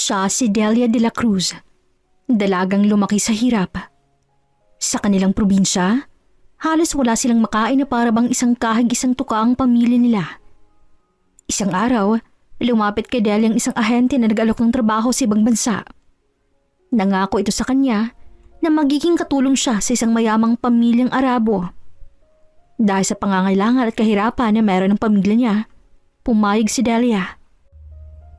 Siya si Delia de la Cruz, dalagang lumaki sa hirap. Sa kanilang probinsya, halos wala silang makain na para bang isang kahig isang tuka ang pamilya nila. Isang araw, lumapit kay Delia ang isang ahente na nag-alok ng trabaho sa ibang bansa. Nangako ito sa kanya na magiging katulong siya sa isang mayamang pamilyang Arabo. Dahil sa pangangailangan at kahirapan na meron ng pamilya niya, pumayag si Delia.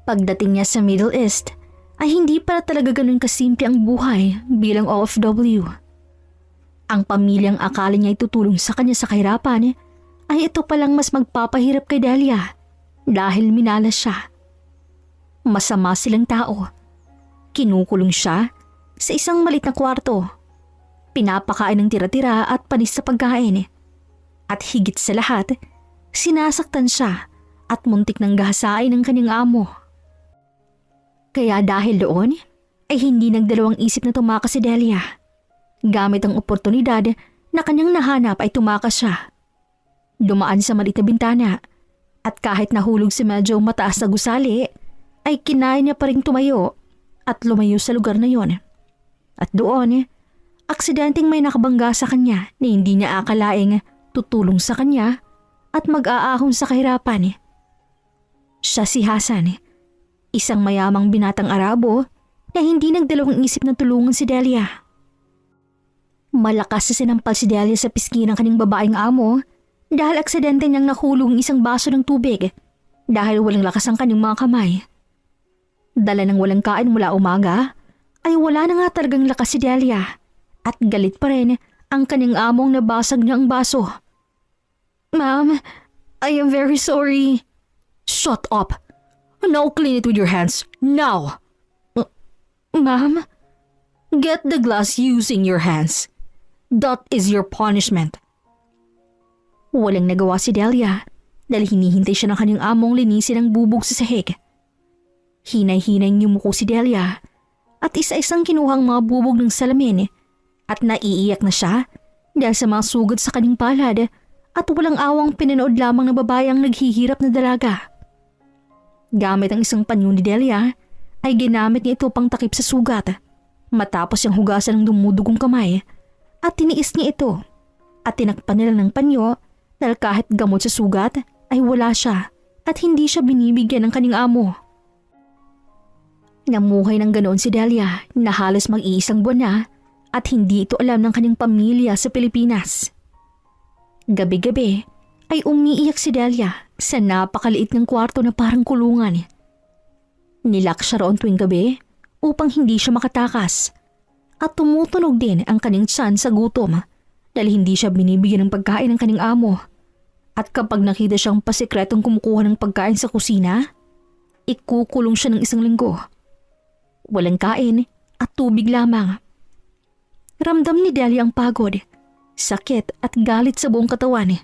Pagdating niya sa Middle East, ay hindi pala talaga ganun kasimple ang buhay bilang OFW. Ang pamilyang akala niya itutulong sa kanya sa kahirapan ay ito palang mas magpapahirap kay Delia dahil minalas siya. Masama silang tao. Kinukulong siya sa isang malit na kwarto. Pinapakain ng tira-tira at panis sa pagkain. At higit sa lahat, sinasaktan siya at muntik ng gahasain ng kanyang amo. Kaya dahil doon, ay hindi nagdalawang isip na tumakas si Delia. Gamit ang oportunidad na kanyang nahanap ay tumakas siya. Dumaan sa maliit na bintana at kahit nahulog si medyo mataas na gusali, ay kinaya niya pa ring tumayo at lumayo sa lugar na yon. At doon, aksidenteng may nakabangga sa kanya na hindi niya akalaing tutulong sa kanya at mag-aahon sa kahirapan. Siya si Hassan, isang mayamang binatang Arabo na hindi nagdalawang isip na tulungan si Delia. Malakas na sinampal si Delia sa pisngi ng kanyang babaeng amo dahil aksidente niyang nahulog isang baso ng tubig dahil walang lakas ang kanyang mga kamay. Dala ng walang kain mula umaga ay wala na nga talagang lakas si Delia at galit pa rin ang kanyang among nabasag niya ang baso. "Ma'am, I am very sorry." "Shut up! Now clean it with your hands, now!" "Ma'am?" "Get the glass using your hands. That is your punishment." Walang nagawa si Delia dahil hinihintay siya ng kanyang among linisin ang bubog sa sahig. Hinay-hinay yumuko si Delia at isa-isang kinuha ang mga bubog ng salamin at naiiyak na siya dahil sa mga sugat sa kanyang palad at walang awang pinanood lamang ng babae ang naghihirap na dalaga. Gamit ang isang panyo ni Delia ay ginamit niya ito pang takip sa sugat matapos siyang hugasan ng dumudugong kamay at tiniis niya ito at tinakpan nila ng panyo dahil kahit gamot sa sugat ay wala siya at hindi siya binibigyan ng kanyang amo. Namuhay ng ganoon si Delia na halos mag-iisang buwan na at hindi ito alam ng kanyang pamilya sa Pilipinas. Gabi-gabi ay umiiyak si Delia sa napakaliit ng kwarto na parang kulungan. Nilak siya roon tuwing gabi upang hindi siya makatakas at tumutunog din ang kanyang tiyan sa gutom dahil hindi siya binibigyan ng pagkain ng kanyang amo. At kapag nakita siyang pasikretong kumukuha ng pagkain sa kusina, ikukulong siya ng 1 linggo. Walang kain at tubig lamang. Ramdam ni Delia ang pagod, sakit at galit sa buong katawan.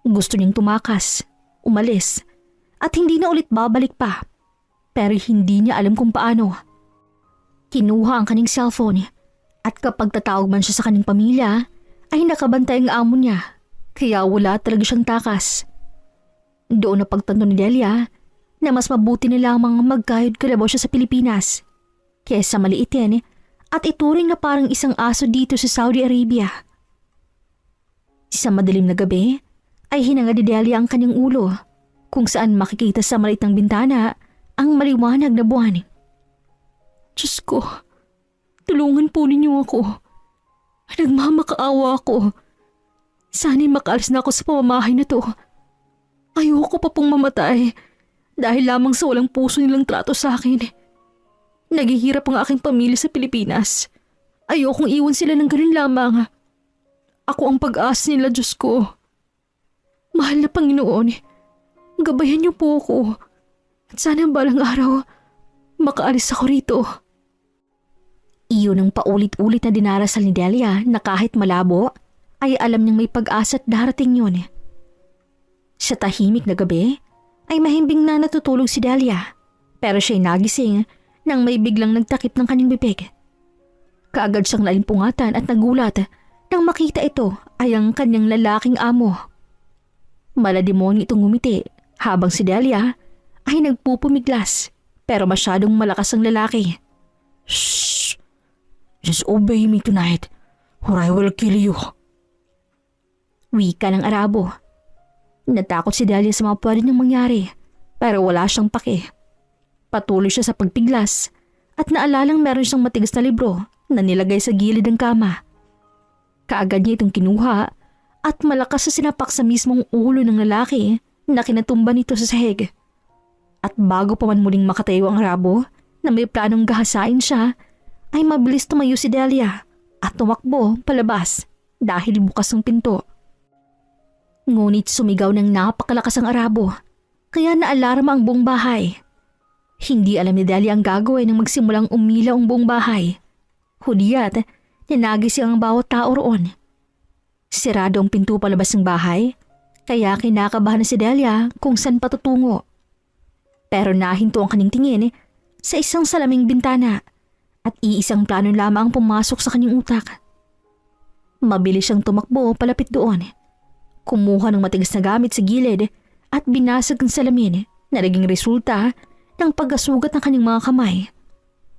Gusto niyang tumakas, umalis, at hindi na ulit babalik pa. Pero hindi niya alam kung paano. Kinuha ang kanyang cellphone at kapag tatawag man siya sa kanyang pamilya, ay nakabantay ang amo niya, kaya wala talaga siyang takas. Doon na pagtanto ni Delia na mas mabuti na lamang magkayod kalabaw siya sa Pilipinas kesa maliitin at ituring na parang isang aso dito sa Saudi Arabia. Sa madilim na gabi ay hinangad ni Delia ang kanyang ulo kung saan makikita sa maliit ng bintana ang maliwanag na buwan. "Diyos ko, tulungan po ninyo ako. Nagmamakaawa ako. Sana'y makaalis na ako sa pamamahay na to. Ayoko pa pong mamatay dahil lamang sa walang puso nilang trato sa akin. Naghihirap ang aking pamilya sa Pilipinas. Ayokong iwan sila ng ganun lamang. Ako ang pag-asa nila, Diyos ko. Mahal na Panginoon, gabayan niyo po ako. At sana balang araw, makaalis ako rito." Iyon ang paulit-ulit na dinarasal ni Delia na kahit malabo, ay alam niyang may pag-asa at darating yun. Sa tahimik na gabi, ay mahimbing na natutulog si Delia, pero siya'y nagising nang may biglang nagtakip ng kanyang bibig. Kaagad siyang nalimpungatan at nagulat nang makita ito ay ang kanyang lalaking amo. Malademonyo itong ngumiti habang si Delia ay nagpupumiglas pero masyadong malakas ang lalaki. Shh! Just obey me tonight or I will kill you. Wika ng Arabo. Natakot si Delia sa mga pwede niyang mangyari pero wala siyang pake. Patuloy siya sa pagpiglas at naalalang meron siyang matigas na libro na nilagay sa gilid ng kama. Kaagad niya itong kinuha at malakas sa sinapak sa mismong ulo ng lalaki na kinatumba nito sa sahig. At bago pa man muling makatayo ang Arabo na may planong gahasain siya, ay mabilis tumayo si Delia at tumakbo palabas dahil bukas ang pinto. Ngunit sumigaw ng napakalakas ang Arabo, kaya naalarma ang buong bahay. Hindi alam ni Delia ang gagawin nang magsimulang umilaw ang buong bahay. Hudyat, nanagising ang bawat tao roon. Sirado ang pinto palabas ng bahay, kaya kinakabahan na si Delia kung saan patutungo. Pero nahinto ang kanyang tingin sa isang salaming bintana at iisang plano lamang ang pumasok sa kanyang utak. Mabilis siyang tumakbo palapit doon. Kumuha ng matigas na gamit sa gilid at binasag ang salamin na naging resulta ng pagkasugat ng kanyang mga kamay.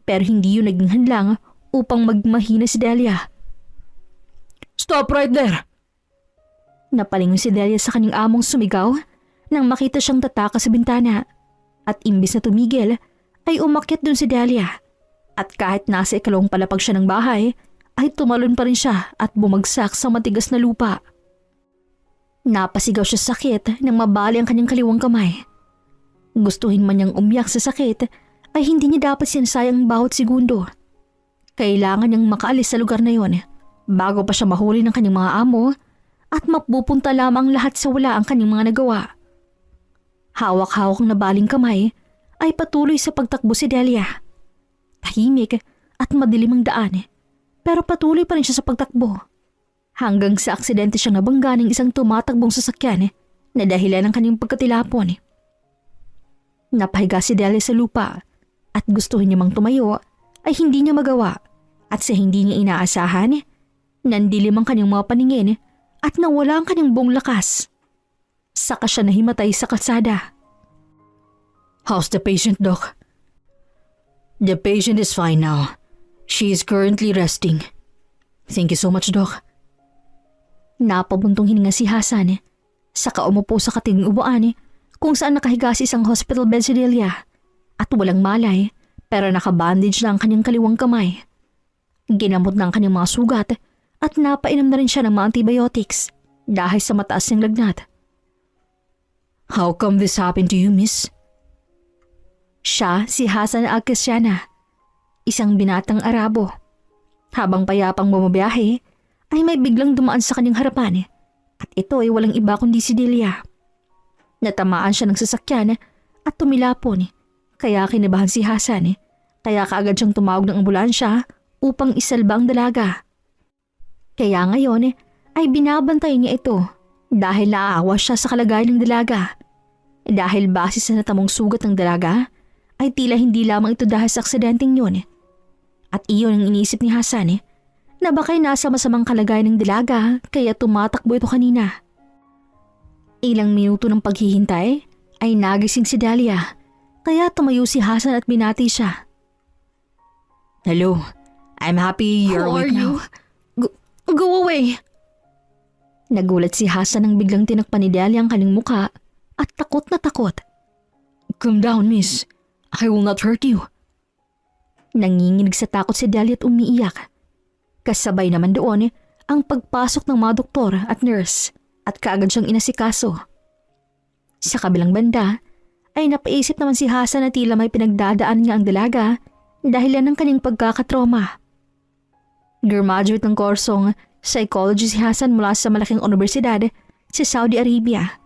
Pero hindi yun naging hadlang upang magmahina si Delia. Stop right there! Napalingon si Delia sa kanyang among sumigaw nang makita siyang tatakas sa bintana. At imbis na tumigil, ay umakyat dun si Delia. At kahit nasa ikalawang palapag siya ng bahay, ay tumalon pa rin siya at bumagsak sa matigas na lupa. Napasigaw siya sa sakit nang mabali ang kanyang kaliwang kamay. Gustuhin man niyang umiyak sa sakit, ay hindi niya dapat sinasayang bawat segundo. Kailangan niyang makaalis sa lugar na yon bago pa siya mahuli ng kanyang mga amo at mapupunta lamang lahat sa wala ang kanyang mga nagawa. Hawak-hawak na baling kamay ay patuloy sa pagtakbo si Delia. Tahimik at madilim ang daan pero patuloy pa rin siya sa pagtakbo. Hanggang sa aksidente siyang nabangga ng isang tumatakbong sasakyan na dahilan ng kanyang pagkatilapon. Napahiga si Delia sa lupa at gustuhin niya mang tumayo ay hindi niya magawa at sa hindi niya inaasahan, nandilim ang kanyang mga paningin at nawala ang kanyang buong lakas. Saka siya nahimatay sa kalsada. How's the patient, Doc? The patient is fine now. She is currently resting. Thank you so much, Doc. Napabuntong hininga si Hasan, saka umupo sa katiging upuan kung saan nakahiga sa isang hospital bed si Delia at walang malay pero nakabandage na ang kanyang kaliwang kamay. Ginamot na ang kanyang mga sugat at napainom na rin siya ng mga antibiotics dahil sa mataas niyang lagnat. How come this happened to you, miss? Siya si Hasan Al-Kasyana, isang binatang Arabo. Habang payapang bumabiyahe, ay may biglang dumaan sa kanyang harapan at ito ay walang iba kundi si Delia. Natamaan siya ng sasakyan at tumilapon kaya kinabahan si Hasan kaya kaagad siyang tumawag ng ambulansya upang isalba ang dalaga. Kaya ngayon ay binabantay niya ito dahil naaawa siya sa kalagayan ng dalaga. Dahil base sa natamong sugat ng dalaga ay tila hindi lamang ito dahil sa aksidenteng yun. At iyon ang iniisip ni Hasan na baka'y nasa masamang kalagayan ng dalaga kaya tumatakbo ito kanina. Ilang minuto ng paghihintay ay nagising si Delia kaya tumayo si Hasan at binati siya. Hello, I'm happy you're awake now. Go away! Nagulat si Hasan nang biglang tinakpan ni Delia ang kanyang muka at takot na takot. Calm down, miss. I will not hurt you. Nanginginig sa takot si Delia at umiiyak. Kasabay naman doon ang pagpasok ng mga doktor at nurse at kaagad siyang inasikaso. Sa kabilang banda ay napaisip naman si Hasan na tila may pinagdadaan nga ang dalaga dahil ng kanyang pagkakatroma. Graduate ng kursong psychology si Hasan mula sa malaking universidad sa Saudi Arabia.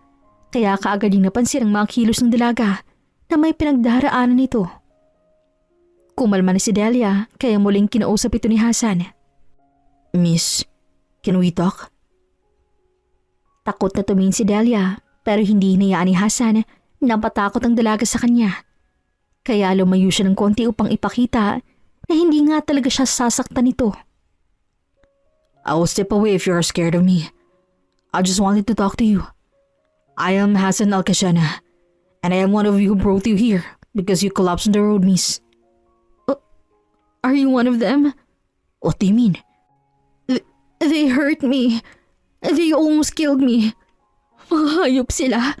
Kaya kaagad yung napansin ang mga kilos ng dalaga na may pinagdaraanan nito. Kumalma na si Delia kaya muling kinausap ito ni Hasan. Miss, can we talk? Takot na tumingin si Delia pero hindi hinayaan ni Hasan na patakot ang dalaga sa kanya. Kaya lumayo siya ng konti upang ipakita na hindi nga talaga siya sasaktan nito. I will step away if you are scared of me. I just wanted to talk to you. I am Hasan Al-Kasyana and I am one of you who brought you here because you collapsed on the road, miss. Are you one of them? What do you mean? They hurt me. They almost killed me. Mga hayop sila.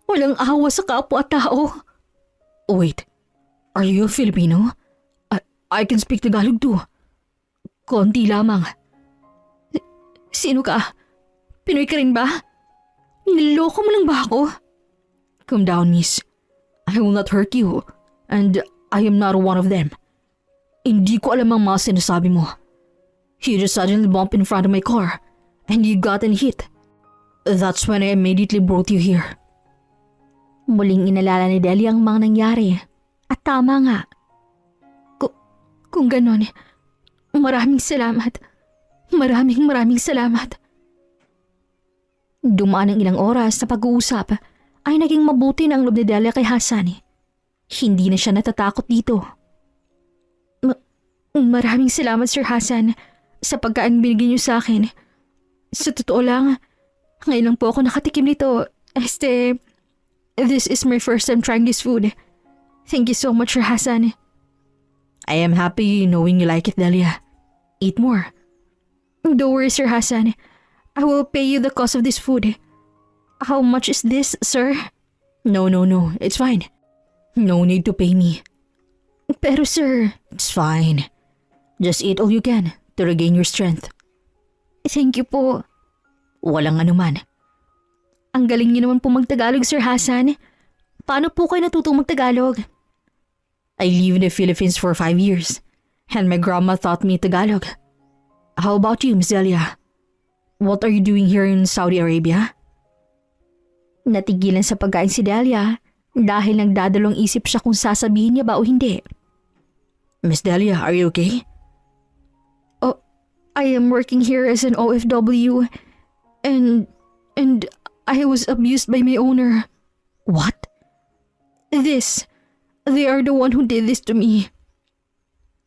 Walang awa sa kapwa-tao. Wait, are you a Filipino? I can speak Tagalog too. Konti lamang. Sino ka? Pinoy ka rin ba? Niloko mo lang ba ako? Calm down, miss. I will not hurt you, and I am not one of them. Hindi ko alam ang mga sinasabi mo. You just suddenly bumped in front of my car, and you got hit. That's when I immediately brought you here. Muling inalala ni Delia ang mga nangyari. At tama nga. Kung ganon, maraming salamat. Maraming salamat. Dumaan ang ilang oras sa pag-uusap ay naging mabuti na ang loob ni Delia kay Hassan. Hindi na siya natatakot dito. Maraming salamat, Sir Hassan, sa pagkain binigyan niyo sa akin. Sa totoo lang, ngayon lang po ako nakatikim nito. This is my first time trying this food. Thank you so much, Sir Hassan. I am happy knowing you like it, Delia. Eat more. Don't worry, Sir Hassan. I will pay you the cost of this food. How much is this, sir? No. It's fine. No need to pay me. Pero, sir... It's fine. Just eat all you can to regain your strength. Thank you po. Walang anuman. Ang galing niyo naman po magtagalog, Sir Hassan. Paano po kayo natutong magtagalog? I lived in the Philippines for 5 years, and my grandma taught me Tagalog. How about you, Miss Delia? What are you doing here in Saudi Arabia? Natigilan sa pagkain si Delia dahil nagdadalong isip siya kung sasabihin niya ba o hindi. Miss Delia, are you okay? Oh, I am working here as an OFW and I was abused by my owner. What? They are the one who did this to me.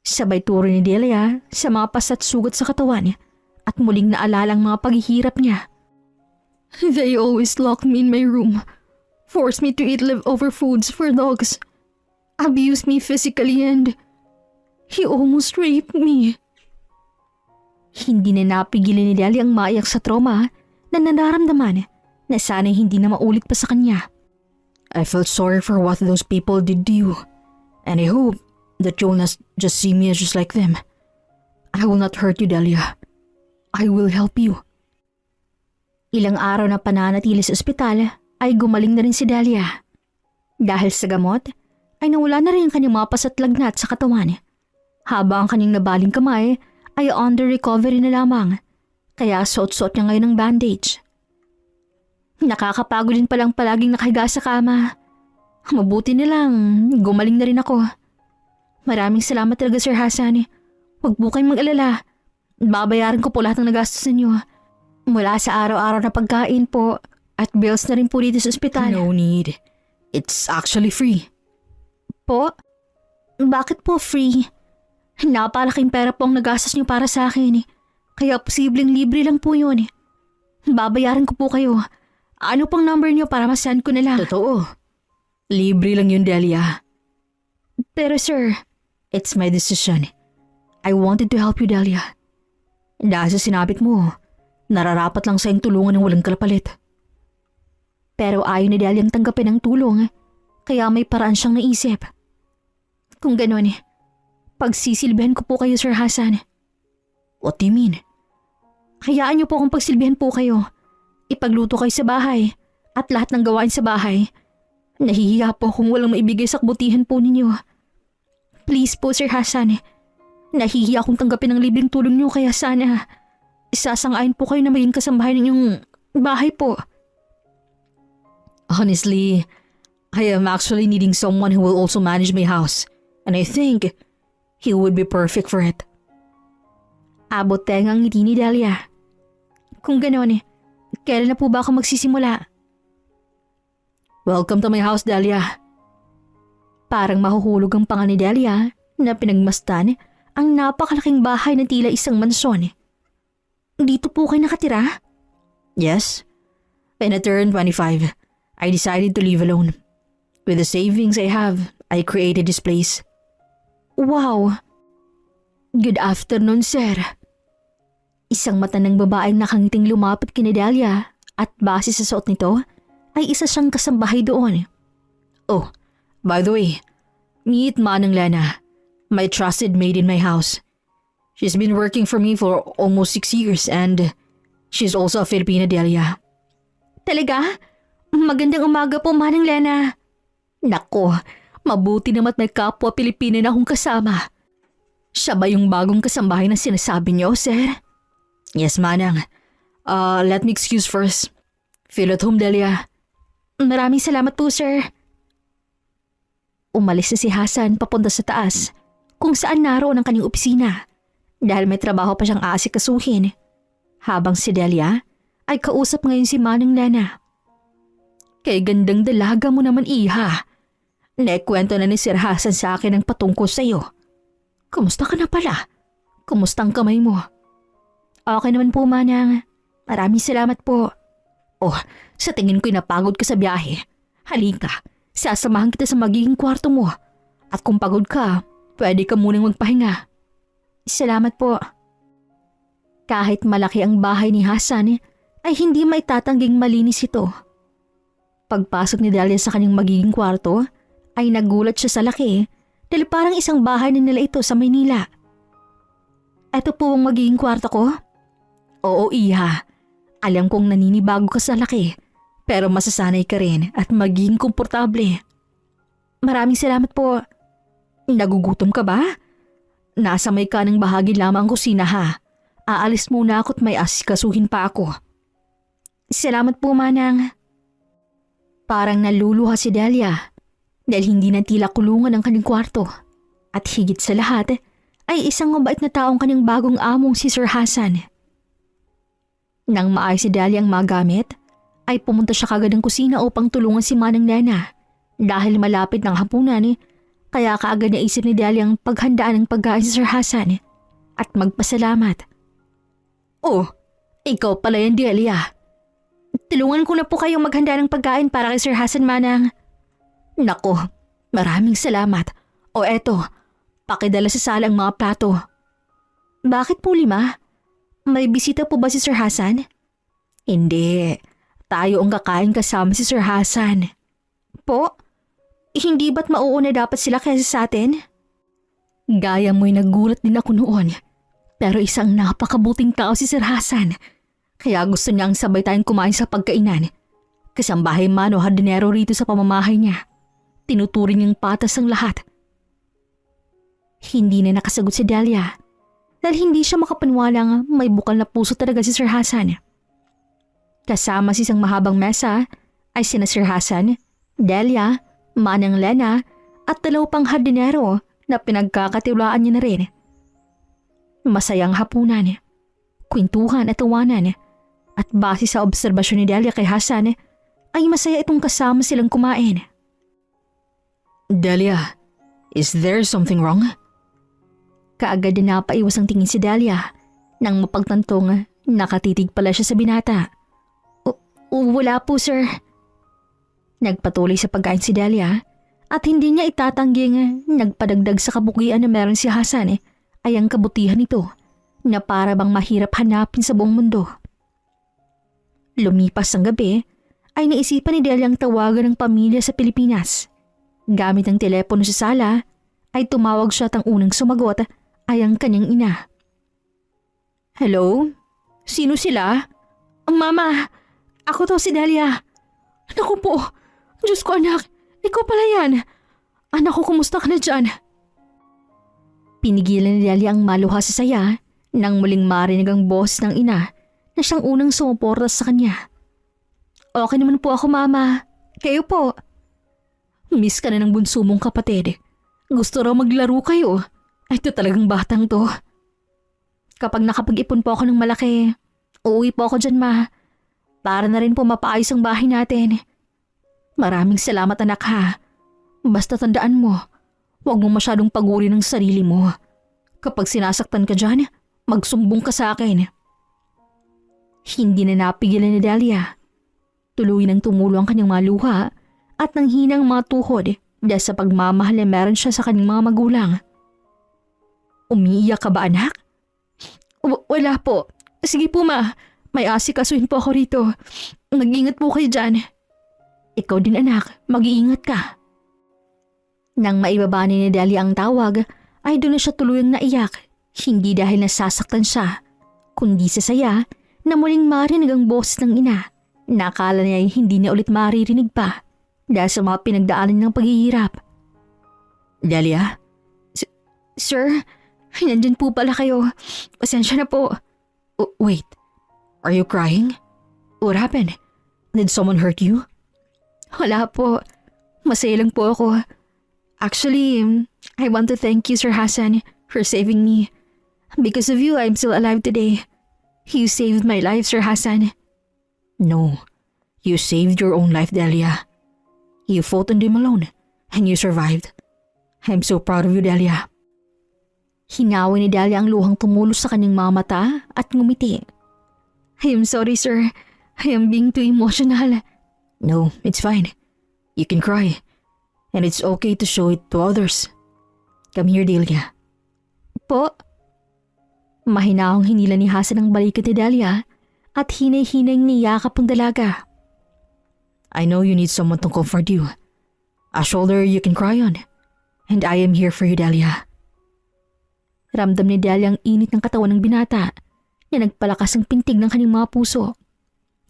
Sabay turo ni Delia sa mga pasat sugat sa katawan at muling naalala ang mga paghihirap niya. They always lock me in my room, force me to eat leftover foods for dogs, abuse me physically, and he almost raped me. Hindi na napigilin ni Delia ang maiyak sa trauma na nararamdaman na sana'y hindi na maulit pa sa kanya. I felt sorry for what those people did to you, and I hope that you'll not just see me as just like them. I will not hurt you, Delia. I will help you. Ilang araw na pananatili sa ospital ay gumaling na rin si Delia. Dahil sa gamot, ay nawala na rin ang kanyang mga pasatlagnat sa katawan. Habang ang kanyang nabaling kamay ay under recovery na lamang, kaya suot-suot niya ngayon ng bandage. Nakakapagod din palang palaging nakahiga sa kama. Mabuti na lang, gumaling na rin ako. Maraming salamat talaga, Sir Hassan. Huwag po kayong mag-alala. Babayaran ko po lahat ng nagastos ninyo. Mula sa araw-araw na pagkain po at bills na rin po dito sa ospital. No need. It's actually free. Po? Bakit po free? Napalaking pera po ang nagastos niyo para sa akin. Kaya posibleng libre lang po yun. Babayaran ko po kayo. Ano pang number niyo para masend ko na lang? Totoo. Libre lang yun, Delia. Pero sir, it's my decision. I wanted to help you, Delia. Dahil sa sinabit mo, nararapat lang sa'yong tulungan ng walang kalapalit. Pero ayaw ni Delia ang tanggapin ang tulong, kaya may paraan siyang naisip. Kung gano'n, pagsisilbihan ko po kayo, Sir Hassan. What do you mean? Hayaan niyo po akong pagsilbihan po kayo. Ipagluto kayo sa bahay at lahat ng gawain sa bahay. Nahihiya po kung walang maibigay sa kabutihan po ninyo. Please po, Sir Hassan. Nahihiya akong tanggapin ang libreng tulong niyo kaya sana isasang-ayon po kayo na maging kasambahay ninyong bahay po. Honestly, I am actually needing someone who will also manage my house, and I think he would be perfect for it. Abot tengang ngiti ni Delia. Kung gano'n, kailan na po ba ako magsisimula? Welcome to my house, Delia. Parang mahuhulog ang panga ni Delia na pinagmastan ang napakalaking bahay na tila isang mansyon. Dito po kayo nakatira? Yes. When I turned 25, I decided to live alone. With the savings I have, I created this place. Wow! Good afternoon, sir. Isang matandang babaeng nakangiting lumapit kina Delia at base sa suot nito ay isa siyang kasambahay doon. Oh, by the way, meet Manang Lena, my trusted maid in my house. She's been working for me for almost 6 years and she's also a Filipina, Delia. Talaga? Magandang umaga po, Manang Lena. Nako, mabuti namat may kapwa Pilipina na akong kasama. Siya ba yung bagong kasambahay na sinasabi niyo, sir? Yes, Manang. Let me excuse first. Feel at home, Delia. Maraming salamat po, sir. Umalis na si Hasan papunta sa taas kung saan naroon ang kanyang opisina dahil may trabaho pa siyang aasikasuhin. Habang si Delia ay kausap ngayon si Manang Lena. Kay gandang dalaga mo naman, iha. Naikwento na ni Sir Hasan sa akin ang patungkol sa iyo. Kumusta ka na pala? Kumusta ang kamay mo? Okay naman po, Manang. Maraming salamat po. Oh, sa tingin ko'y napagod ka sa biyahe. Halika, sasamahan kita sa magiging kwarto mo. At kung pagod ka, pwede ka munang magpahinga. Salamat po. Kahit malaki ang bahay ni Hasan, ay hindi maitatangging malinis ito. Pagpasok ni Delia sa kanyang magiging kwarto, ay nagulat siya sa laki dahil parang isang bahay na nila ito sa Maynila. Ito po ang magiging kwarto ko? Oo, iha. Alam kong naninibago ka sa laki, pero masasanay ka rin at magiging komportable. Maraming salamat po. Nagugutom ka ba? Nasa may kanang bahagi lamang ang kusina, ha. Aalis muna ako at may asikasuhin pa ako. Salamat po, Manang. Parang naluluha si Delia dahil hindi na tila kulungan ang kanyang kwarto. At higit sa lahat ay isang mabait na taong kanyang bagong among si Sir Hasan. Nang maayos si Delia ang magamit, ay pumunta siya kagad ng kusina upang tulungan si Manang Lena. Dahil malapit ng hapunan, kaya kaagad naisip ni Delia ang paghandaan ng pagkain si Sir Hasan at magpasalamat. Oh, ikaw pala yan, Delia. Tulungan ko na po kayong maghanda ng pagkain para kay Sir Hasan, Manang. Nako, maraming salamat. O eto, pakidala sa sala ang mga plato. Bakit po 5? May bisita po ba si Sir Hasan? Hindi, tayo ang kakain kasama si Sir Hasan. Po? Hindi ba't mauuna dapat sila kaysa sa atin? Gaya mo'y nagulat din ako noon. Pero isang napakabuting tao si Sir Hasan. Kaya gusto niyang sabay tayong kumain sa pagkainan. Kasambahay man o hardinero rito sa pamamahay niya. Tinuturing niyang patas ang lahat. Hindi na nakasagot si Delia dahil hindi siya makapaniwalang may bukal na puso talaga si Sir Hasan. Kasama sa isang mahabang mesa ay sina Sir Hasan, Delia, Manang Lena at 2 pang hardinero na pinagkakatiwalaan niya na rin. Masayang hapunan, kwentuhan at tawanan at base sa obserbasyon ni Delia kay Hasan ay masaya itong kasama silang kumain. Delia, is there something wrong? Kaagad na napaiwas ang tingin si Delia nang mapagtantong nakatitig pala siya sa binata. Wala po, sir. Nagpatuloy sa pagkain si Delia at hindi niya itatangging nagpadagdag sa kabukian na meron si Hasan ay ang kabutihan nito na para bang mahirap hanapin sa buong mundo. Lumipas ang gabi ay naisipan ni Delia ang tawagan ng pamilya sa Pilipinas. Gamit ang telepono sa sala ay tumawag siya at ang unang sumagot ay ang kanyang ina. Hello? Sino sila? Mama, ako to si Delia. Naku po, Diyos ko anak, ikaw pala yan. Anak ko, kumusta ka na dyan? Pinigilan ni Delia ang maluha sa saya nang muling marinig ang boses ng ina na siyang unang sumuporta sa kanya. Okay naman po ako, Mama. Kayo po? Miss ka na ng bunso mong kapatid. Gusto raw maglaro kayo. Ay, ito talagang batang to. Kapag nakapag-ipon po ako ng malaki, uuwi po ako dyan, Ma. Para na rin po mapaayos ang bahay natin. Maraming salamat, anak, ha. Basta tandaan mo, huwag mo masyadong paguri ng sarili mo. Kapag sinasaktan ka dyan, magsumbong ka sa akin. Hindi na napigilan ni Delia. Tuloy nang tumulo ang kanyang maluha at nang hinang mga tuhod dahil sa pagmamahal na meron siya sa kanyang mga magulang. Umiiyak ka ba, anak? Wala po. Sige po, ma. May asikasuhin po ako rito. Mag-ingat po kayo dyan. Ikaw din, anak. Mag-iingat ka. Nang maibaba ni Delia ang tawag, ay doon na siya tuluyang naiyak. Hindi dahil nasasaktan siya, kundi sa saya na muling marinig ang boses ng ina. Nakala niya ay hindi niya ulit maririnig pa dahil sa mga pinagdaanan ng paghihirap. Delia? Sir, nandyan po pala kayo. Pasensya na po. Wait, are you crying? What happened? Did someone hurt you? Wala po. Masaya lang po ako. Actually, I want to thank you, Sir Hassan, for saving me. Because of you, I'm still alive today. You saved my life, Sir Hassan. No, you saved your own life, Delia. You fought on them alone, and you survived. I'm so proud of you, Delia. Hinawi ni Delia ang luhang tumulos sa kanyang mga mata at ngumiti. I am sorry, sir. I am being too emotional. No, it's fine. You can cry. And it's okay to show it to others. Come here, Delia. Po? Mahinahong hinila ni Hassan ang balikat ni Delia at hinay-hinay niyakap ang dalaga. I know you need someone to comfort you. A shoulder you can cry on. And I am here for you, Delia. Ramdam ni Delia ang init ng katawan ng binata na nagpalakas ang pintig ng kanyang mga puso.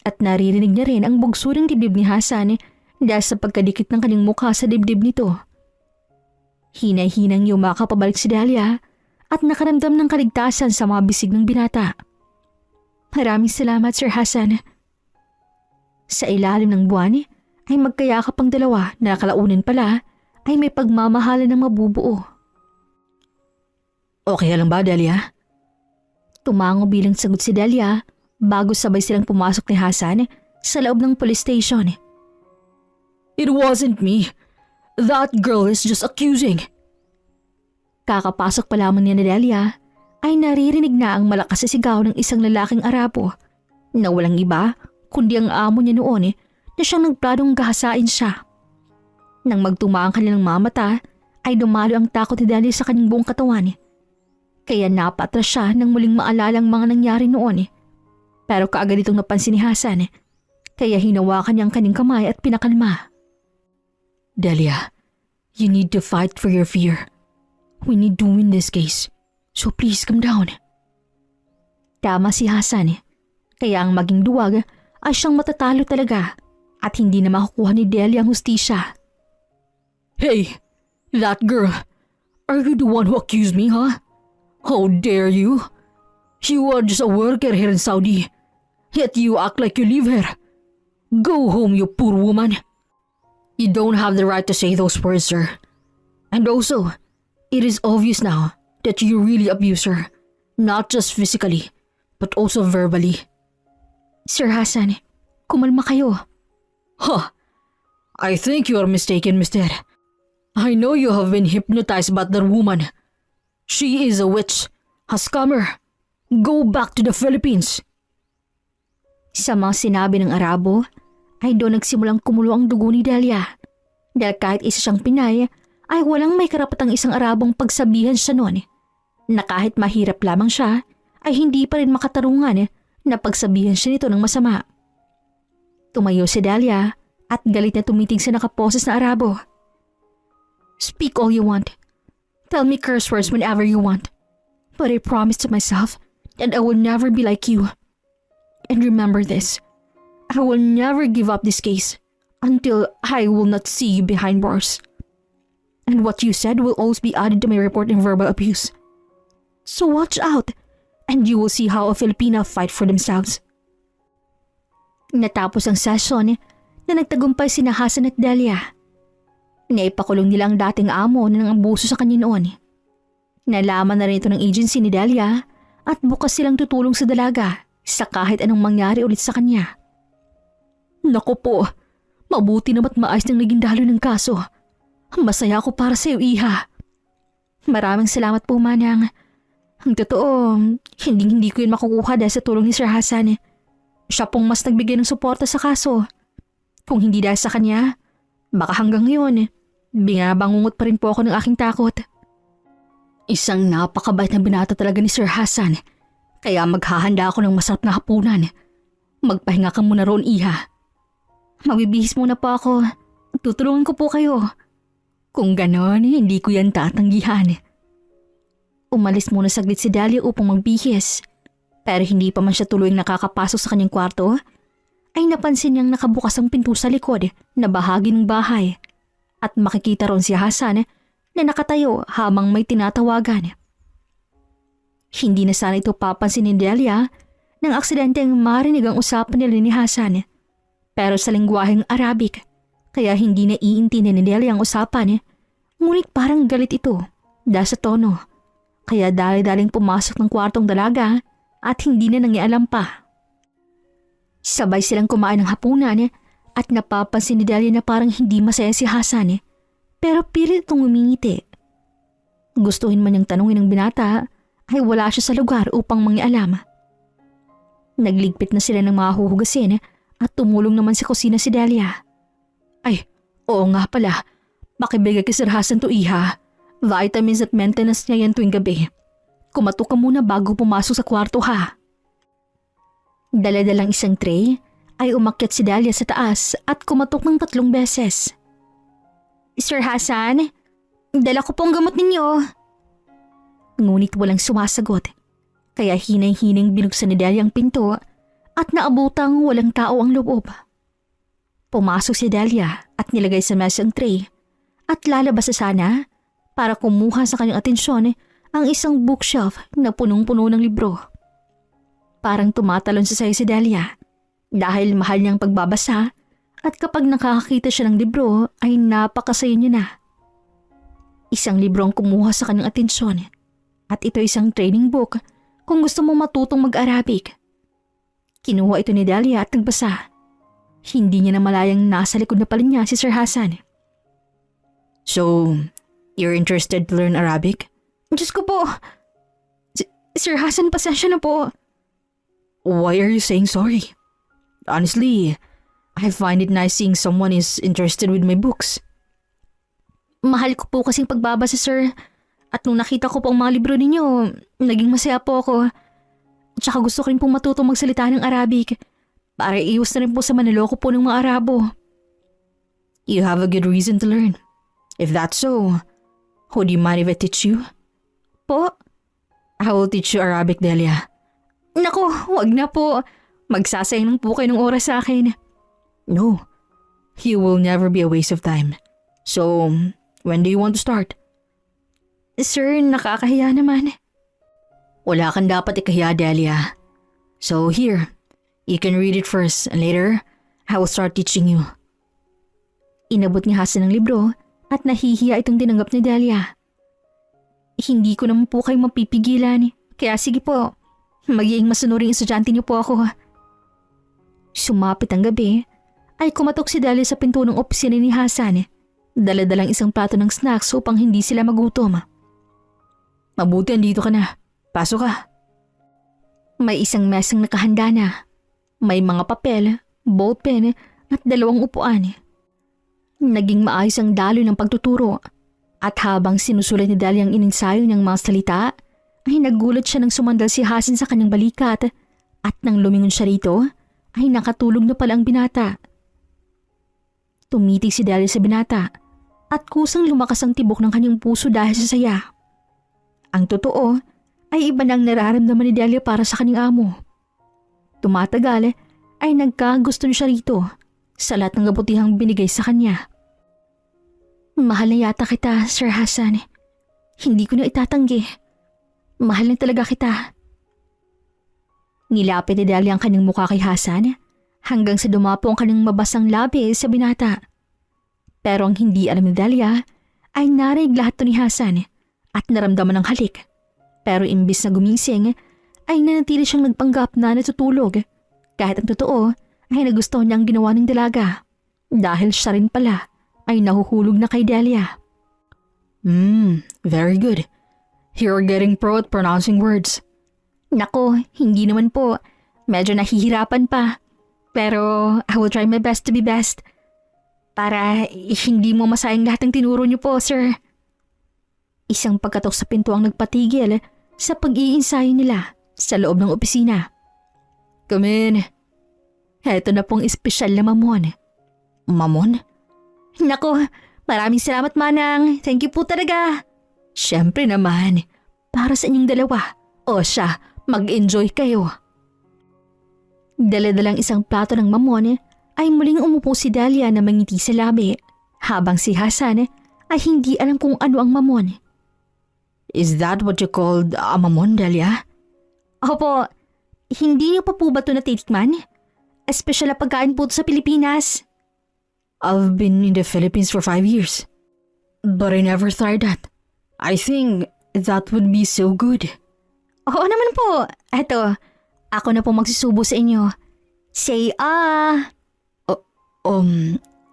At naririnig niya rin ang bugso ng dibdib ni Hassan dahil sa pagkadikit ng kanyang mukha sa dibdib nito. Hinay-hinang yumaka pabalik si Delia at nakaramdam ng kaligtasan sa mga bisig ng binata. Maraming salamat, Sir Hassan. Sa ilalim ng buwan ay magkayakap ang dalawa na kalaunan pala ay may pagmamahalan ng mabubuo. Okay lang ba, Delia? Tumango bilang sagot si Delia bago sabay silang pumasok ni Hassan sa loob ng police station. It wasn't me. That girl is just accusing. Kakapasok pa lamang niya ni Delia ay naririnig na ang malakas na sigaw ng isang lalaking Arabo na walang iba kundi ang amo niya noon na siyang nagplanong gahasain siya. Nang magtuma ang kanilang mga mata ay dumalo ang takot ni Delia sa kanyang buong katawan. Kaya napatras siya nang muling maalala ang mga nangyari noon. Pero kaagad itong napansin ni Hassan kaya hinawakan niya ang kanyang kamay at pinakalma. Delia, you need to fight for your fear. We need to win this case. So please calm down. Tama si Hassan. Kaya ang maging duwag ay siyang matatalo talaga at hindi na makukuha ni Delia ang hustisya. Hey, that girl. Are you the one who accused me, huh? How dare you? You are just a worker here in Saudi. Yet you act like you live here. Go home, you poor woman. You don't have the right to say those words, sir. And also, it is obvious now that you really abuse her. Not just physically, but also verbally. Sir Hassan, kumalma kayo. Huh. I think you are mistaken, mister. I know you have been hypnotized by that woman. She is a witch, a scammer. Go back to the Philippines. Sa mga sinabi ng Arabo, ay doon nagsimulang kumulo ang dugo ni Delia. Dahil kahit isa siyang Pinay, ay walang may karapatang isang Arabong pagsabihan siya noon na kahit mahirap lamang siya, ay hindi pa rin makatarungan na pagsabihan siya nito ng masama. Tumayo si Delia at galit na tumitig sa nakaposes na Arabo. Speak all you want. Tell me curse words whenever you want. But I promise to myself that I will never be like you. And remember this. I will never give up this case until I will not see you behind bars. And what you said will always be added to my report in verbal abuse. So watch out, and you will see how a Filipina fight for themselves. Natapos ang session na nagtagumpay sina Hassan at Delia. Naipakulong nila ang dating amo na nang abuso sa kanya noon. Nalaman na rin ito ng agency ni Delia at bukas silang tutulong sa dalaga sa kahit anong mangyari ulit sa kanya. Naku po, mabuti namat maayos nang naging dalo ng kaso. Masaya ako para sa iyo, Iha. Maraming salamat po, Manang. Ang totoo, hindi ko yun makukuha dahil sa tulong ni Sir Hassan. Siya pong mas nagbigay ng suporta sa kaso. Kung hindi dahil sa kanya, baka hanggang ngayon, Binabangungot pa rin po ako ng aking takot. Isang napakabait na binata talaga ni Sir Hassan. Kaya maghahanda ako ng masarap na hapunan. Magpahinga ka muna roon, Iha. Magbibihis muna po ako. Tutulungan ko po kayo. Kung ganon, hindi ko yan tatanggihan. Umalis muna saglit si Dahlia upang magbihis. Pero hindi pa man siya tuluyang nakakapasok sa kanyang kwarto, ay napansin niyang nakabukas ang pinto sa likod na bahagi ng bahay. At makikita ron si Hassan na nakatayo habang may tinatawagan. Hindi na sana ito papansin ni Dahlia nang aksidenteng marinig ang usapan nila ni Hassan. Pero sa lengguwaheng Arabic, kaya hindi na iintindihan ni Dahlia ang usapan. Ngunit parang galit ito dahil sa tono. Kaya dali-daling pumasok ng kwartong dalaga at hindi na nangialam pa. Sabay silang kumain ng hapunan at napapansin ni Dahlia na parang hindi masaya si Hassan pero pilit itong umingiti. Gustuhin man niyang tanungin ng binata ay wala siya sa lugar upang mangialam. Nagligpit na sila ng mga huhugasin at tumulong naman sa kusina si Dahlia. Ay, oo nga pala. Makibigay kay Sir Hassan to, Iha. Vitamins at maintenance niya yan tuwing gabi. Kumatok ka muna bago pumasok sa kwarto, ha. Dala-dalang isang tray ay umakyat si Dahlia sa taas at kumatok ng 3 beses. Sir Hassan, dala ko po ang gamot ninyo. Ngunit walang sumasagot. Kaya hinay-hinang binuksan ni Dahlia ang pinto at naabutang walang tao ang loob. Pumasok si Dahlia at nilagay sa mesa ang tray at lalabas na sana para kumuha sa kanyang atensyon ang isang bookshelf na punong-puno ng libro. Parang tumatalon sa sayo si Dahlia dahil mahal niyang pagbabasa at kapag nakakakita siya ng libro ay napakasaya niya na. Isang libro ang kumuha sa kanyang atensyon at ito isang training book kung gusto mong matutong mag-Arabic. Kinuha ito ni Dahlia at nagbasa. Hindi niya na malayang nasa likod na pala niya si Sir Hassan. So, you're interested to learn Arabic? Diyos ko po! Sir Hassan, pasensya na po. Why are you saying sorry? Honestly, I find it nice seeing someone is interested with my books. Mahal ko po kasing pagbabasa, sir. At nung nakita ko po ang mga libro ninyo, naging masaya po ako. Tsaka gusto ko rin pong matutong magsalita ng Arabic para iwas na rin po sa manloloko po ng mga Arabo. You have a good reason to learn. If that's so, would you mind if I teach you? Po? I will teach you Arabic, Dahlia. Naku, wag na po. Magsasayang lang po kayo ng oras sa akin. No, you will never be a waste of time. So, when do you want to start? Sir, nakakahiya naman. Wala kang dapat ikahiya, Dahlia. So here, you can read it first and later, I will start teaching you. Inabot ni Hassan ang libro at nahihiya itong tinanggap ni Dahlia. Hindi ko naman po kayo mapipigilan, kaya sige po. Magiging masunuring estudyante niyo po ako. Sumapit ang gabi, ay kumatok si Dahlia sa pinto ng opisina ni Hassan. Dala-dalang isang plato ng snacks upang hindi sila magutom. Mabuti andito ka na. Pasok ka. May isang mesang nakahanda na. May mga papel, ballpen at 2 upuan. Naging maayos ang daloy ng pagtuturo. At habang sinusulat ni Dahlia ang ininsayo niyang mga salita, ay nagulat siya nang sumandal si Hassan sa kanyang balikat at nang lumingon siya rito, ay nakatulog na pala ang binata. Tumitig si Dahlia sa binata at kusang lumakas ang tibok ng kanyang puso dahil sa saya. Ang totoo ay iba nang nararamdaman ni Dahlia para sa kanyang amo. Tumatagal ay nagkagusto siya rito sa lahat ng kabutihang binigay sa kanya. Mahal na yata kita, Sir Hassan. Hindi ko na itatanggi. Mahal na talaga kita. Nilapit ni Dahlia ang kanyang mukha kay Hassan hanggang sa dumapo ang kanyang mabasang labi sa binata. Pero ang hindi alam ni Dahlia ay narinig lahat to ni Hassan at naramdaman ng halik. Pero imbis na gumising ay nanatili siyang nagpanggap na natutulog kahit ang totoo ay nagustuhan niya ang ginawa ng dalaga dahil siya rin pala ay nahuhulog na kay Dahlia. Very good. You're getting pro at pronouncing words. Nako, hindi naman po. Medyo nahihirapan pa. Pero I will try my best to be best. Para hindi mo masayang lahat ng tinuro niyo po, sir. Isang pagkatok sa pinto ang nagpatigil sa pag-iinsayo nila sa loob ng opisina. Come in. Heto na pong espesyal na mamon. Mamon? Nako, maraming salamat, Manang. Thank you po talaga. Siyempre naman. Para sa inyong dalawa. O siya, mag-enjoy kayo. Dala-dalang isang plato ng mamon ay muling umupo si Dahlia na mangiti sa labi, habang si Hasan ay hindi alam kung ano ang mamon. Is that what you called a mamon, Dahlia? Opo, hindi niyo pa po ba ito natitikman? Espesyal na pagkain po ito sa Pilipinas. I've been in the Philippines for 5 years. But I never tried that. I think that would be so good. Oo naman po. Eto, ako na po magsusubo sa inyo. Say ah.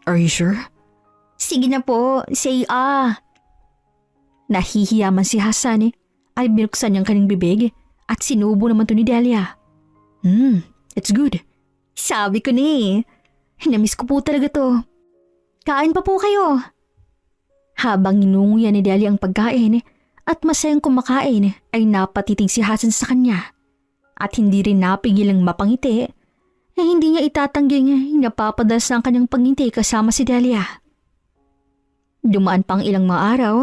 Are you sure? Sige na po, say ah. Nahihiya man si Hasan ay binuksan niyang kanyang bibig at sinubo naman to ni Dahlia. It's good. Sabi ko na namiss ko po talaga to. Kain pa po kayo. Habang inunguyan ni Dahlia ang pagkain at masayang kumakain ay napatitig si Hasan sa kanya. At hindi rin napigilang mapangiti na hindi niya itatangging napapadas ang kanyang pangiti kasama si Dahlia. Dumaan pang ilang mga araw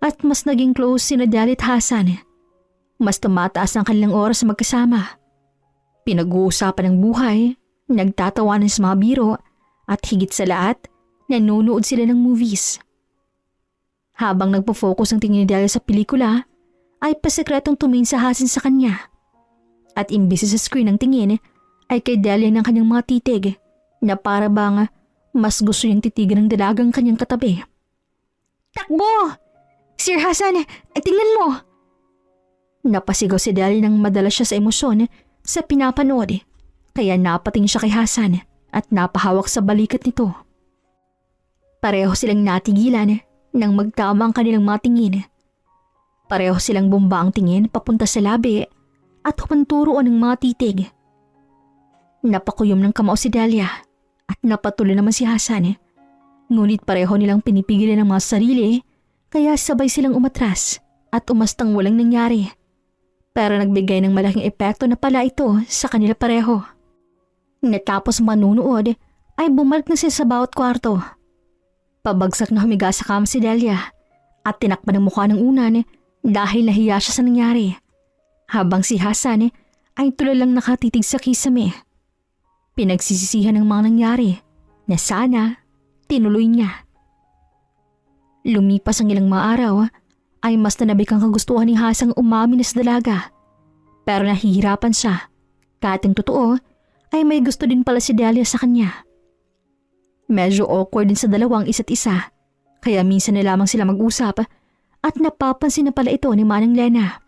at mas naging close si Dahlia at Hasan. Mas tumataas ang kanilang oras magkasama. Pinag-uusapan ng buhay, nagtatawanan sa mga biro at higit sa lahat, nanonood sila ng movies. Habang nagpo-focus ang tingin ni Dahlia sa pelikula, ay pasekretong tumingin sa Hasan sa kanya. At imbis sa screen ng tingin, ay kay Dahlia ng kanyang mga titig na para bang mas gusto niyang titigan ng dalagang kanyang katabi. Takbo! Sir Hasan, tingnan mo! Napasigaw si Dahlia nang madala siya sa emosyon sa pinapanood, kaya napating siya kay Hasan at napahawak sa balikat nito. Pareho silang natigilan nang magtama ang kanilang mga tingin. Pareho silang bumba ang tingin papunta sa labi at humanturoan ng mga titig. Napakuyom ng kamao si Dahlia at napatuloy naman si Hasan. Ngunit pareho nilang pinipigilan ang mga sarili kaya sabay silang umatras at umastang walang nangyari. Pero nagbigay ng malaking epekto na pala ito sa kanila pareho. Natapos manunood ay bumalik na siya sa bawat kwarto. Pabagsak na humiga sa kama si Dahlia at tinakpan ang mukha ng unan dahil nahiya siya sa nangyari. Habang si Hasan ay tulalang nakatitig sa kisame. Pinagsisisihan ng mga nangyari na sana tinuloy niya. Lumipas ang ilang mga araw ay mas nanabik ang kagustuhan ni Hasang umamin na sa dalaga. Pero nahihirapan siya. Kahit ang totoo ay may gusto din pala si Dahlia sa kanya. Medyo awkward din sa dalawang isa't isa, kaya minsan na lamang sila mag-usap at napapansin na pala ito ni Manang Lena.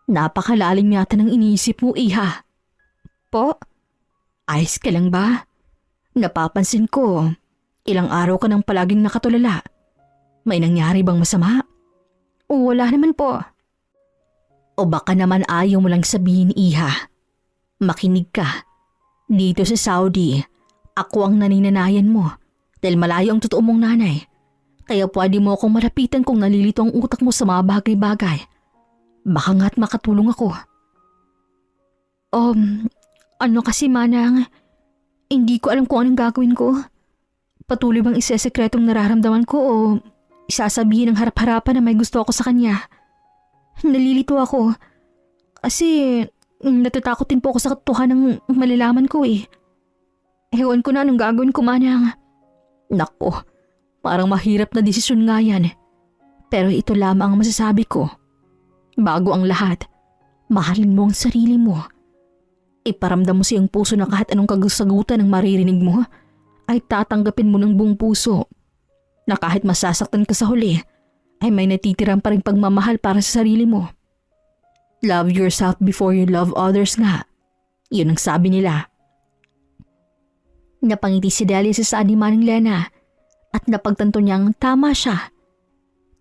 Napakalalim yata ng iniisip mo, Iha. Po? Ayos ka lang ba? Napapansin ko, ilang araw ka nang palaging nakatulala. May nangyari bang masama? Wala naman po. O baka naman ayaw mo lang sabihin, Iha. Makinig ka. Dito sa Saudi, ako ang naninanayan mo dahil malayo ang totoo mong nanay. Kaya pwede mo akong malapitan kung nalilito ang utak mo sa mga bagay-bagay. Baka nga't makatulong ako. Ano kasi Manang, hindi ko alam kung anong gagawin ko. Patuloy bang isesekretong nararamdaman ko o isasabihin ng harap-harapan na may gusto ako sa kanya? Nalilito ako kasi natatakot din po ako sa katotohanan ng malalaman ko eh. Ewan ko na anong gagawin ko, Manang. Nako, parang mahirap na desisyon nga yan. Pero ito lamang ang masasabi ko. Bago ang lahat, mahalin mo ang sarili mo. Iparamdam mo sa iyong puso na kahit anong kagusagutan ng maririnig mo, ay tatanggapin mo ng buong puso. Na kahit masasaktan ka sa huli, ay may natitirang pa rin pagmamahal para sa sarili mo. Love yourself before you love others nga. Yun ang sabi nila. Napangiti si Dahlia sa saan ni Manang Lena at napagtanto niyang tama siya.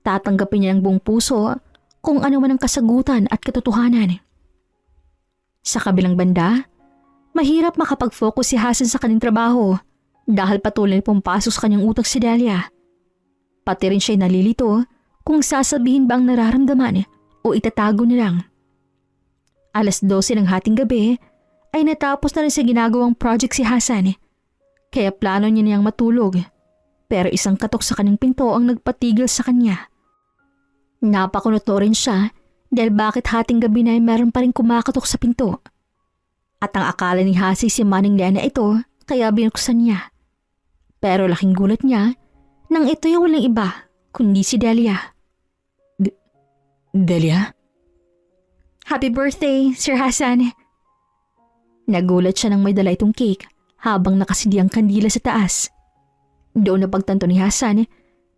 Tatanggapin niya ng buong puso kung ano man ang kasagutan at katotohanan. Sa kabilang banda, mahirap makapag-focus si Hasan sa kanyang trabaho dahil patuloy pumapasok sa kanyang utak si Delia. Pati rin siya'y nalilito kung sasabihin ba ang nararamdaman o itatago nilang. 12:00 ng hating gabi ay natapos na rin sa ginagawang project si Hasan, kaya plano niya niyang matulog. Pero isang katok sa kanyang pinto ang nagpatigil sa kanya. Napakunot rin siya dahil bakit hating gabi na ay meron pa rin kumakatok sa pinto. At ang akala ni Hasi si Manning Lena ito kaya binuksan niya. Pero laking gulat niya nang ito'y walang iba kundi si Delia. Delia? Happy birthday, Sir Hasan! Nagulat siya nang may dala itong cake habang nakasindi ang kandila sa taas. Doon na pagtanto ni Hasan,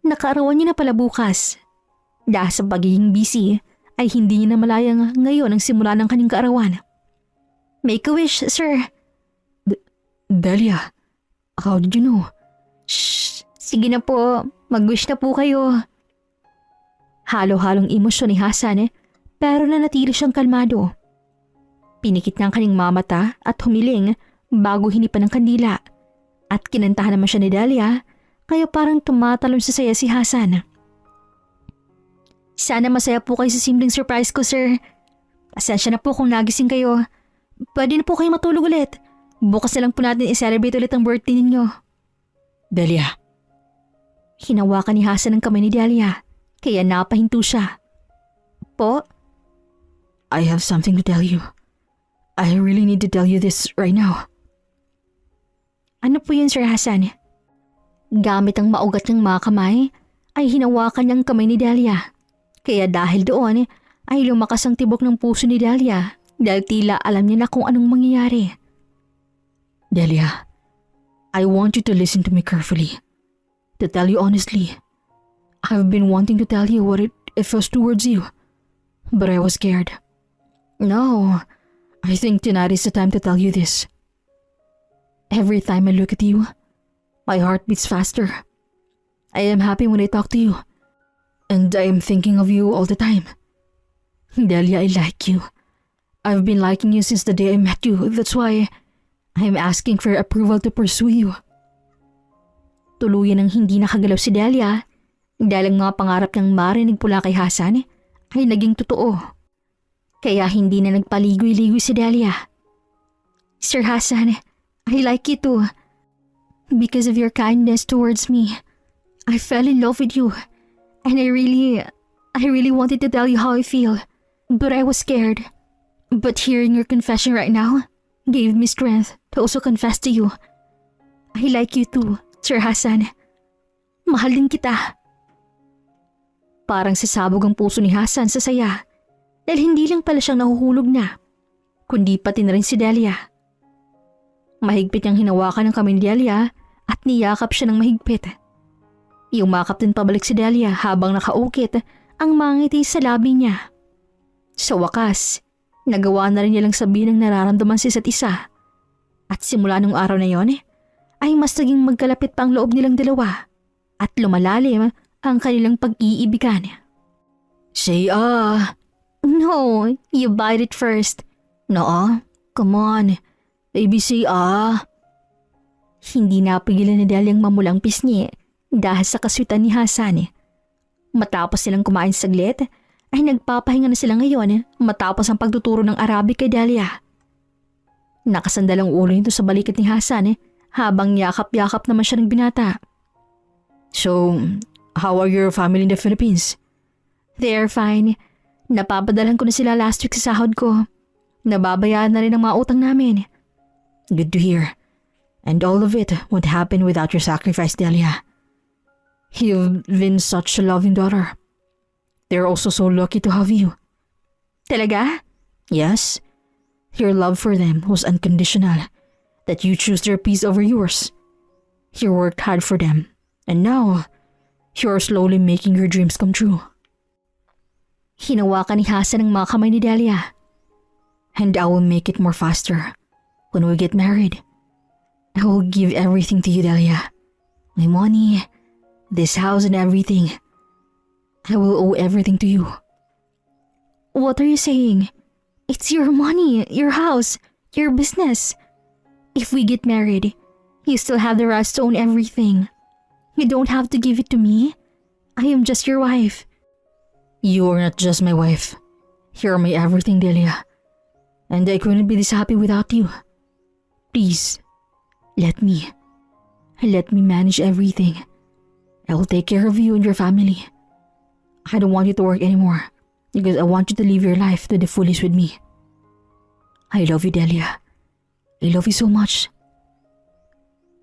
nakaarawan niya na pala bukas. Dahil sa pagiging busy, ay hindi niya na malayang ngayon ang simula ng kanyang kaarawan. Make a wish, sir. Delia, how did you know? Shh, sige na po, mag-wish na po kayo. Halo-halong emosyon ni Hasan pero nanatili siyang kalmado. Pinikit niya ang kanyang mamata at humiling bago hinipan ng kandila. At kinantahan naman siya ni Delia kaya parang tumatalon sa saya si Hasan. Sana masaya po kayo sa simpleng surprise ko, sir. Pasensya na po kung nagising kayo. Pwede na po kayo matulog ulit. Bukas na lang po natin i-celebrate ulit ang birthday ninyo. Delia. Hinawakan ni Hasan ang kamay ni Delia, kaya napahinto siya. Po? I have something to tell you. I really need to tell you this right now. Ano po yun, Sir Hasan? Gamit ang maugat niyang mga kamay, ay hinawakan niyang kamay ni Delia. Kaya dahil doon, ay lumakas ang tibok ng puso ni Delia dahil tila alam niya na kung anong mangyayari. Delia, I want you to listen to me carefully. To tell you honestly, I've been wanting to tell you what it feels towards you, but I was scared. No, I think tonight is the time to tell you this. Every time I look at you, my heart beats faster. I am happy when I talk to you, and I am thinking of you all the time. Delia, I like you. I've been liking you since the day I met you. That's why I'm asking for your approval to pursue you. Tuluyan ang hindi nakagalaw si Delia dahil ang mga pangarap niyang marinig pula kay Hasan ay naging totoo. Kaya hindi na nagpaligoy-ligoy si Delia. Sir Hasan, I like you too. Because of your kindness towards me, I fell in love with you. And I really wanted to tell you how I feel, but I was scared. But hearing your confession right now gave me strength to also confess to you. I like you too, Sir Hasan. Mahal din kita. Parang sasabog ang puso ni Hasan sa saya dahil hindi lang pala siyang nahuhulog na, kundi pati na rin si Delia. Mahigpit niyang hinawakan ng kamay ni Delia at niyakap siya ng mahigpit. Yumakap din pabalik si Delia habang nakaukit ang mga ngiti sa labi niya. Sa wakas, nagawa na rin nilang sabihin ang nararamdaman sa isa't isa. At simula nung araw na yon, ay mas naging magkalapit pa ang loob nilang dalawa at lumalalim ang kanilang pag-iibigan. Say No, you bite it first. No, come on. Baby, say Hindi napigilan ni Delia ang mamulang pisngi dahil sa kaswitan ni Hasan. Matapos silang kumain saglit, ay nagpapahinga na sila ngayon matapos ang pagtuturo ng Arabic kay Delia. Nakasandal ang ulo nito sa balikat ni Hasan habang yakap-yakap naman siya ng binata. So, how are your family in the Philippines? They're fine. Napapadalhan ko na sila last week sa sahod ko. Nababayaan na rin ang mga utang namin. Good to hear. And all of it would happen without your sacrifice, Delia. You've been such a loving daughter. They're also so lucky to have you. Talaga? Yes. Your love for them was unconditional. That you choose their peace over yours. You worked hard for them. And now, you're slowly making your dreams come true. Hinawakan ni Hasan ang mga kamay ni Delia. And I will make it more faster. When we get married, I will give everything to you, Delia. My money, this house and everything. I will owe everything to you. What are you saying? It's your money, your house, your business. If we get married, You still have the rights to own everything. You don't have to give it to me. I am just your wife. You are not just my wife. You are my everything, Delia. And I couldn't be this happy without you. Please, let me manage everything. I will take care of you and your family. I don't want you to work anymore because I want you to live your life to the fullest with me. I love you, Delia. I love you so much.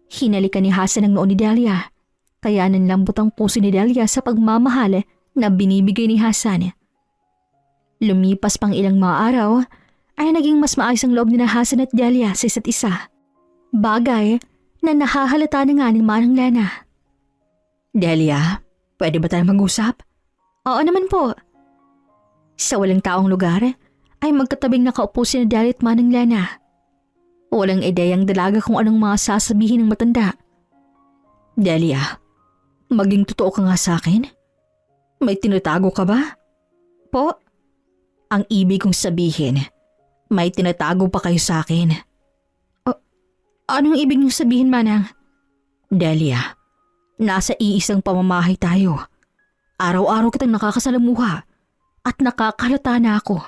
Hinalikan ni Hasan ang noo ni Delia. Kaya nanlambot ang puso ni Delia sa pagmamahal na binibigay ni Hasan. Lumipas pang ilang mga araw ay naging mas maayos ang loob ni Hasan at Delia sa isa't isa. Bagay na nahahalata na nga ni Manang Lena. Delia, pwede ba tayo mag-usap? Oo naman po. Sa walang taong lugar ay magkatabing nakaupo si Delia at Manang Lena. Walang ideyang dalaga kung anong mga sasabihin ng matanda. Delia, maging totoo ka nga sa akin? May tinatago ka ba? Po? Ang ibig kong sabihin, may tinatago pa kayo sa akin. Anong ibig niyong sabihin, Manang? Delia, nasa iisang pamamahay tayo. Araw-araw kitang nakakasalamuha at nakakalata na ako.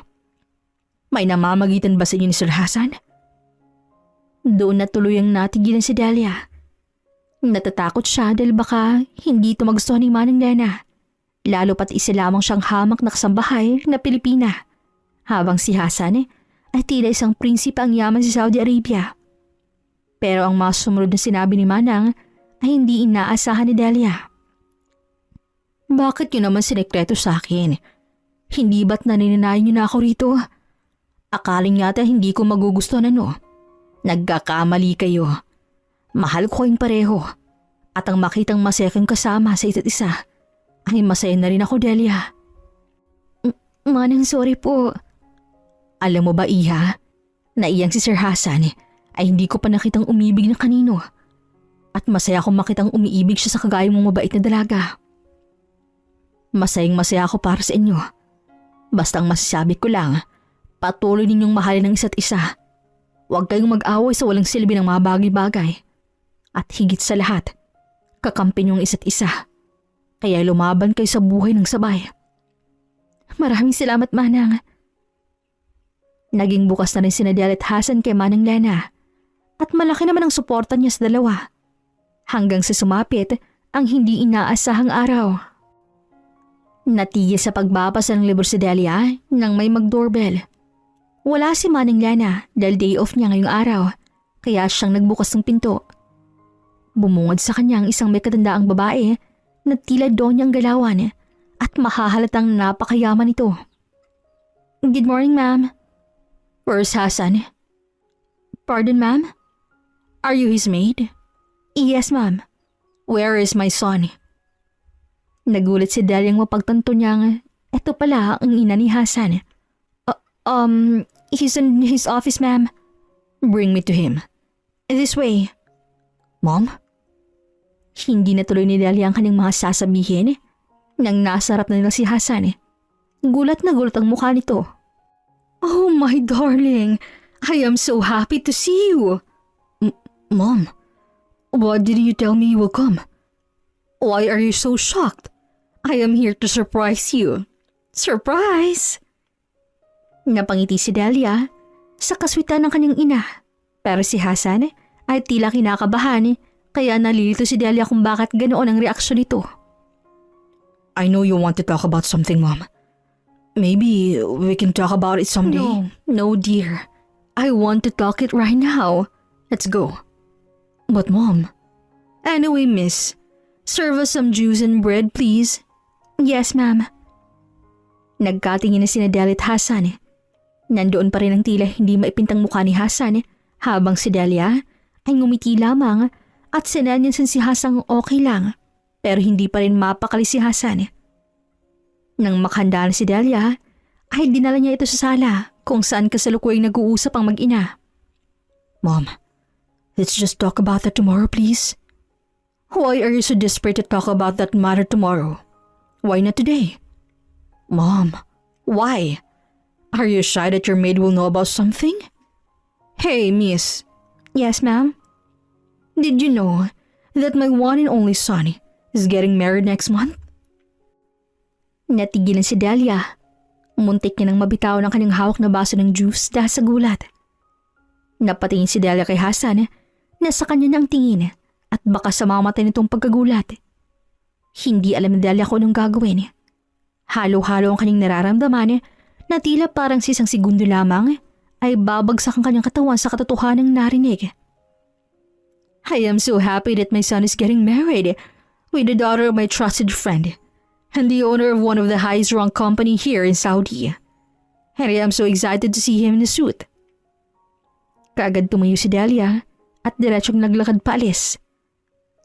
May namamagitan ba sa inyo ni Sir Hasan? Doon na tuluyang natigilan si Delia. Natatakot siya dahil baka hindi ito magustuhan ni Manang Lena. Lalo pat isa lamang siyang hamak na kasambahay na Pilipina. Habang si Hasan ay tila isang prinsipe ang yaman sa Saudi Arabia. Pero ang mga sumunod na sinabi ni Manang ay hindi inaasahan ni Delia. Bakit yun naman sinekreto sa akin? Hindi ba't nanininayan niyo na ako rito? Akaling yata hindi ko magugustuhan ano? Nagkakamali kayo. Mahal ko kayong pareho. At ang makitang masaya kang kasama sa isa't isa ay masaya na rin ako, Delia. Manang, sorry po. Alam mo ba, Iha, na iyang si Sir Hasan ay hindi ko pa nakitang umibig na kanino. At masaya akong makitang umiibig siya sa kagaya mong mabait na dalaga. Masayang masaya ako para sa inyo. Basta ang masasabi ko lang, patuloy ninyong mahalin ang isa't isa. Huwag kayong mag-away sa walang silbi ng mga bagay-bagay. At higit sa lahat, kakampi niyong isa't isa. Kaya lumaban kayo sa buhay ng sabay. Maraming salamat, Manang. Naging bukas na rin si Delia at Hasan kay Manang Lena. At malaki naman ang suporta niya sa dalawa. Hanggang sa sumapit ang hindi inaasahang araw. Natiya sa pagbabasa ng libro si Delia nang may mag-doorbell. Wala si Manang Lena dahil day off niya ngayong araw, kaya siyang nagbukas ng pinto. Bumungad sa kanya ang isang may katandaang babae na tila doon niyang galawan at mahahalatang napakayaman ito. Good morning, ma'am. Where's Hasan? Pardon, ma'am? Are you his maid? Yes, ma'am. Where is my son? Nagulat si Delia ang mapagtanto niyang eto pala ang ina ni Hasan. He's in his office, ma'am. Bring me to him. This way. Mom? Hindi natuloy ni Delia ang kanyang mga sasabihin nang nasa harap na nila si Hasan. Gulat na gulat ang mukha nito. Oh my darling, I am so happy to see you. Mom, why didn't you tell me you will come? Why are you so shocked? I am here to surprise you. Surprise! Napangiti si Delia sa kaswitan ng kanyang ina. Pero si Hasan ay tila kinakabahan kaya nalilito si Delia kung bakit ganoon ang reaksyon nito. I know you want to talk about something, Mom. Maybe we can talk about it someday. No dear. I want to talk it right now. Let's go. But Mom... Anyway, miss, serve us some juice and bread, please. Yes, ma'am. Nagkatingin na sina Delia at Hasan. Nandoon pa rin ang tila hindi maipintang mukha ni Hasan habang si Delia ay ngumiti lamang at sinanyansan si Hasan okay lang pero hindi pa rin mapakali si Hasan. Nang makahanda na si Delia ay dinala niya ito sa sala kung saan kasalukuyang nag-uusap ang mag-ina. Mom, let's just talk about that tomorrow, please. Why are you so desperate to talk about that matter tomorrow? Why not today? Mom, why? Are you shy that your maid will know about something? Hey, miss. Yes, ma'am? Did you know that my one and only son is getting married next month? Natigilan si Delia. Muntik niya nang mabitaw ng kanyang hawak na baso ng juice dahil sa gulat. Napatingin si Delia kay Hasan na sa kanya na ang tingin at baka sa mamatay nitong pagkagulat. Hindi alam ni Delia kung anong gagawin. Halo-halo ang kanyang nararamdaman na tila parang sa isang segundo lamang ay babagsak ang kanyang katawan sa katotohanang narinig. I am so happy that my son is getting married with the daughter of my trusted friend and the owner of one of the highest ranked company here in Saudi. And I am so excited to see him in the suit. Kaagad tumayo si Delia at diretsyong naglakad paalis.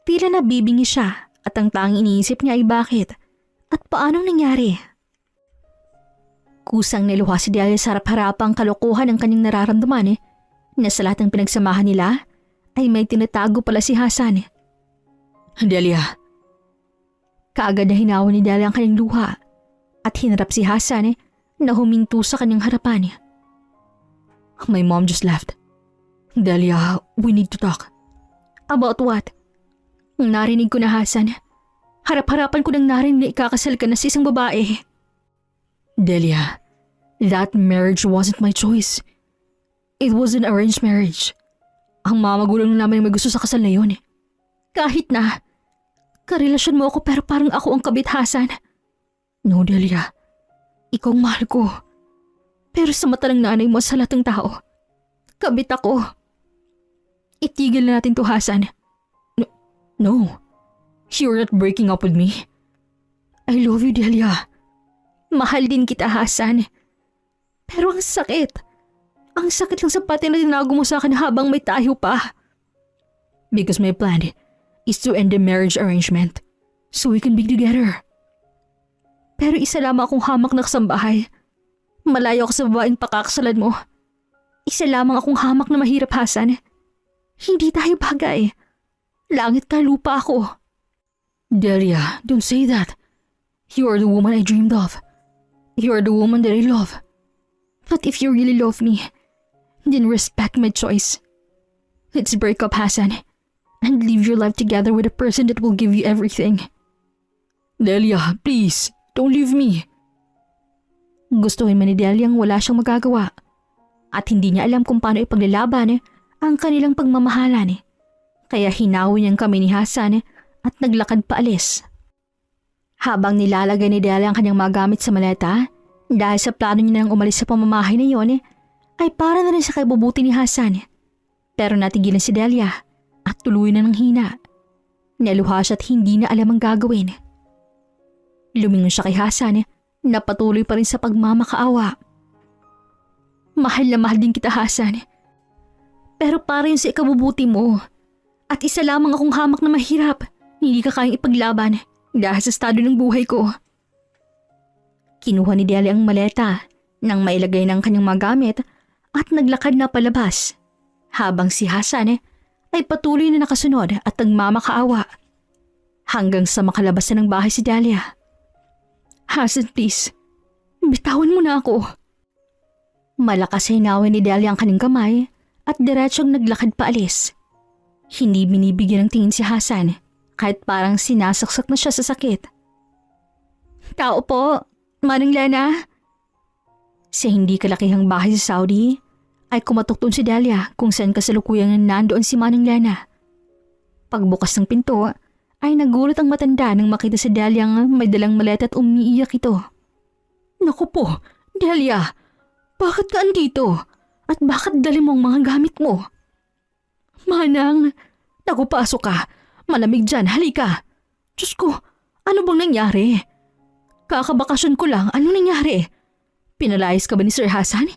Tila nabibingi siya at ang tanging iniisip niya ay bakit at paanong nangyari. Kusang niluha si Delia sa harap-harapang kalokohan ng kanyang nararamdaman na sa lahat ng pinagsamahan nila ay may tinatago pala si Hasan. Delia. Kaagad na hinawan ni Delia ang kanyang luha at hinarap si Hasan na huminto sa kanyang harapan. My mom just left. Delia, we need to talk. About what? Narinig ko na, Hasan. Harap-harapan ko nang narinig na ikakasal ka na sa isang babae. Delia, that marriage wasn't my choice. It was an arranged marriage. Ang mga magulang namin may gusto sa kasal na yun. Kahit na, karelasyon mo ako pero parang ako ang kabit, Hasan. No, Delia. Ikaw ang mahal ko. Pero sa mata ng nanay mo sa lahat ng tao, kabit ako. Itigil na natin to, Hasan. No. You're not breaking up with me. I love you, Delia. Mahal din kita, Hasan. Pero ang sakit. Ang sakit lang sa pati na tinago mo sa akin habang may tayo pa. Because my plan is to end the marriage arrangement so we can be together. Pero isa lamang akong hamak na kasambahay. Malayo ako sa babaeng pakakasalan mo. Isa lamang akong hamak na mahirap, Hasan. Hindi tayo bagay. Langit ka, lupa ako. Delia, don't say that. You are the woman I dreamed of. You are the woman that I love. But if you really love me, then respect my choice. Let's break up, Hasan, and live your life together with a person that will give you everything. Delia, please, don't leave me. Gustuhin man ni Delia ang wala siyang magagawa at hindi niya alam kung paano ipaglalaban ang kanilang pagmamahalan. Kaya hinawi niyang kami ni Hasan at naglakad paalis. Habang nilalagay ni Delia ang kanyang mga gamit sa maleta, dahil sa plano niya nang umalis sa pamamahay na yon, ay para na rin sa kaibubuti ni Hasan. Pero natigilan si Delia at tuloy na ng hina. Naluha siya at hindi na alam ang gagawin. Lumingon siya kay Hasan na patuloy pa rin sa pagmamakaawa. Mahal na mahal din kita, Hasan. Pero para yun sa ikabubuti mo. At isa lamang akong hamak na mahirap. Hindi ka kayang ipaglaban dahil sa estado ng buhay ko. Kinuha ni Delia ang maleta nang mailagay ng kanyang mga gamit at naglakad na palabas. Habang si Hasan ay patuloy na nakasunod at nagmamakaawa. Hanggang sa makalabas na ng bahay si Delia. Hasan, please. Bitawan mo na ako. Malakas ay hinawin ni Delia ang kanyang kamay at diretsyong naglakad paalis. Hindi binibigyan ng tingin si Hasan kahit parang sinasaksak na siya sa sakit. Tao po, Manang Lena. Sa hindi kalakihang bahay sa Saudi ay kumatukton si Delia kung saan kasalukuyang nandoon si Manang Lena. Pagbukas ng pinto ay nagulat ang matanda nang makita si Delia ang may dalang maleta at umiiyak ito. Naku po, Delia, bakit ka andito? At bakit dali mo ang mga gamit mo? Manang, naku pasok ka. Malamig dyan, halika. Diyos ko, ano bang nangyari? Kakabakasyon ko lang, ano nangyari? Pinalayas ka ba ni Sir Hasan?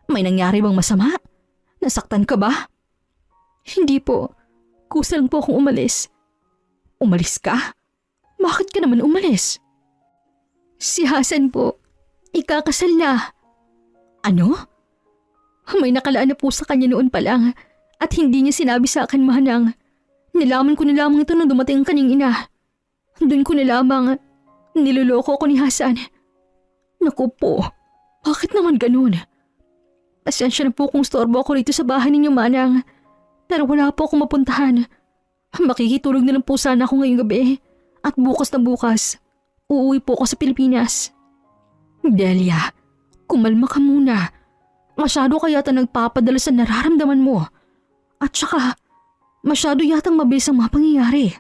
May nangyari bang masama? Nasaktan ka ba? Hindi po. Kusa lang po akong umalis. Umalis ka? Bakit ka naman umalis? Si Hasan po, ikakasal na. Ano? May nakalaan na po sa kanya noon pa lang at hindi niya sinabi sa akin, Manang. Nilaman ko na lamang ito nung dumating ang kanyang ina. Doon ko na lamang niloloko ko ni Hasan. Naku po, bakit naman ganun? Pasensya na po kung storbo ako rito sa bahay ninyo, Manang. Pero wala po akong mapuntahan. Makikitulog na lang po sana ako ngayong gabi. At bukas na bukas, uuwi po ako sa Pilipinas. Delia, kumalma ka muna. Masyado ka yata nagpapadala sa nararamdaman mo. At saka, masyado yatang mabilis ang mga pangyayari.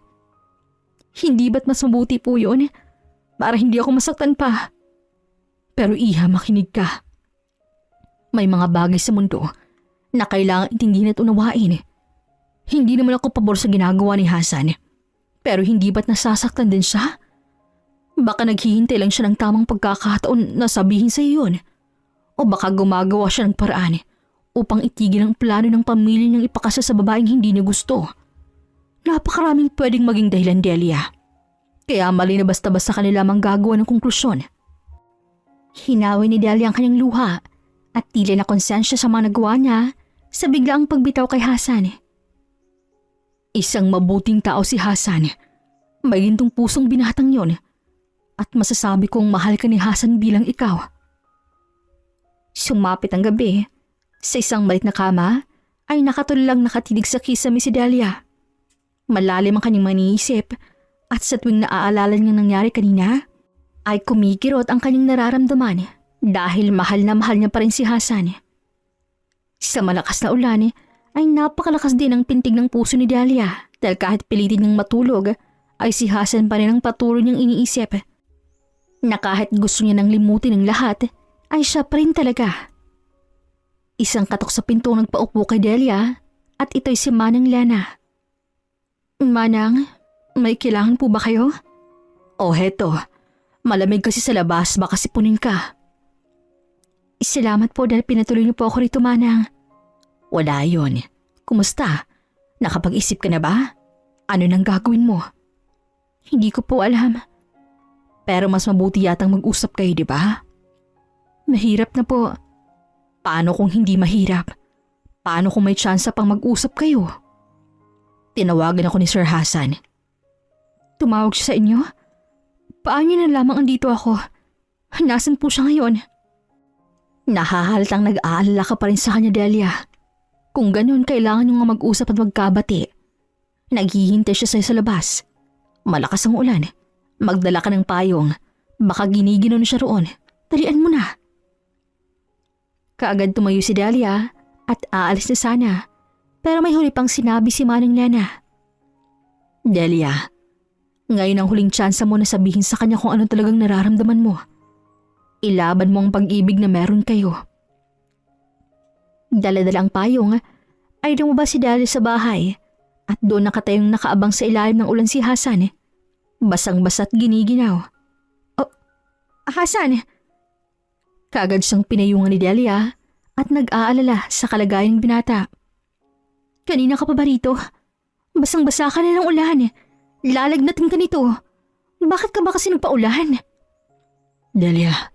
Hindi ba't mas mabuti po yun? Para hindi ako masaktan pa. Pero Iha, makinig ka. May mga bagay sa mundo na kailangan intindihin at unawain. Hindi naman ako pabor sa ginagawa ni Hasan. Pero hindi ba't nasasaktan din siya? Baka naghihintay lang siya ng tamang pagkakataon na sabihin sa yun. O baka gumagawa siya ng paraan upang itigil ang plano ng pamilya niyang ipakasal sa babaeng hindi niya gusto. Napakaraming pwedeng maging dahilan, Delia. Kaya mali na basta-basta kanila manggagawa ng konklusyon. Hinawi ni Delia ang kanyang luha at tila na konsensya sa mga nagawa niya sa biglaang pagbitaw kay Hasan. Isang mabuting tao si Hasan. May gintong pusong binatang yon. At masasabi kong mahal ka ni Hasan bilang ikaw. Sumapit ang gabi. Sa isang malit na kama ay nakatulang nakatidig sa kisame si Delia. Malalim ang kanyang maniisip at sa tuwing naaalala niyang nangyari kanina ay kumikirot ang kanyang nararamdaman dahil mahal na mahal niya pa rin si Hasan. Sa malakas na ulan ay napakalakas din ang pintig ng puso ni Delia dahil kahit pilitin niyang matulog ay si Hasan pa rin ang patuloy niyang iniisip. Na kahit gusto niya nang limutin ang lahat ay siya pa rin talaga. Isang katok sa pinto ang nagpaupo kay Delia at ito'y si Manang Lena. Manang, may kailangan po ba kayo? Oh, heto. Malamig kasi sa labas, baka sipunin ka. Salamat po dahil pinatuloy niyo po ako rito, Manang. Wala yun. Kumusta? Nakapag-isip ka na ba? Ano nang gagawin mo? Hindi ko po alam. Pero mas mabuti yatang mag-usap kayo, di ba? Mahirap na po. Paano kung hindi mahirap? Paano kung may tsansa pang mag-usap kayo? Tinawagan ako ni Sir Hasan. Tumawag siya sa inyo? Paano na lamang andito ako? Nasaan po siya ngayon? Nahahaltang nag-aalala ka pa rin sa kanya, Delia. Kung ganun, kailangan nyo nga mag-usap at magkabati. Naghihintay siya sa'yo sa labas. Malakas ang ulan. Magdala ka ng payong. Baka giniginaw na siya roon. Dalian mo na. Kaagad tumayo si Delia at aalis na sana. Pero may huli pang sinabi si Manang Lena. Delia, ngayon ang huling tsansa mo na sabihin sa kanya kung ano talagang nararamdaman mo. Ilaban mo ang pag-ibig na meron kayo. Dala-dala ang payong ay lumabas si Delia sa bahay at doon nakatayong nakaabang sa ilalim ng ulan si Hasan. Basang-basa't giniginaw. Oh, Hasan! Kaagad siyang pinayungan ni Delia at nag-aalala sa kalagayan ng binata. Kanina ka pa ba rito? Basang-basa ka na ng ulan. Lalagnatin ka nito. Bakit ka ba kasi nagpaulan? Delia,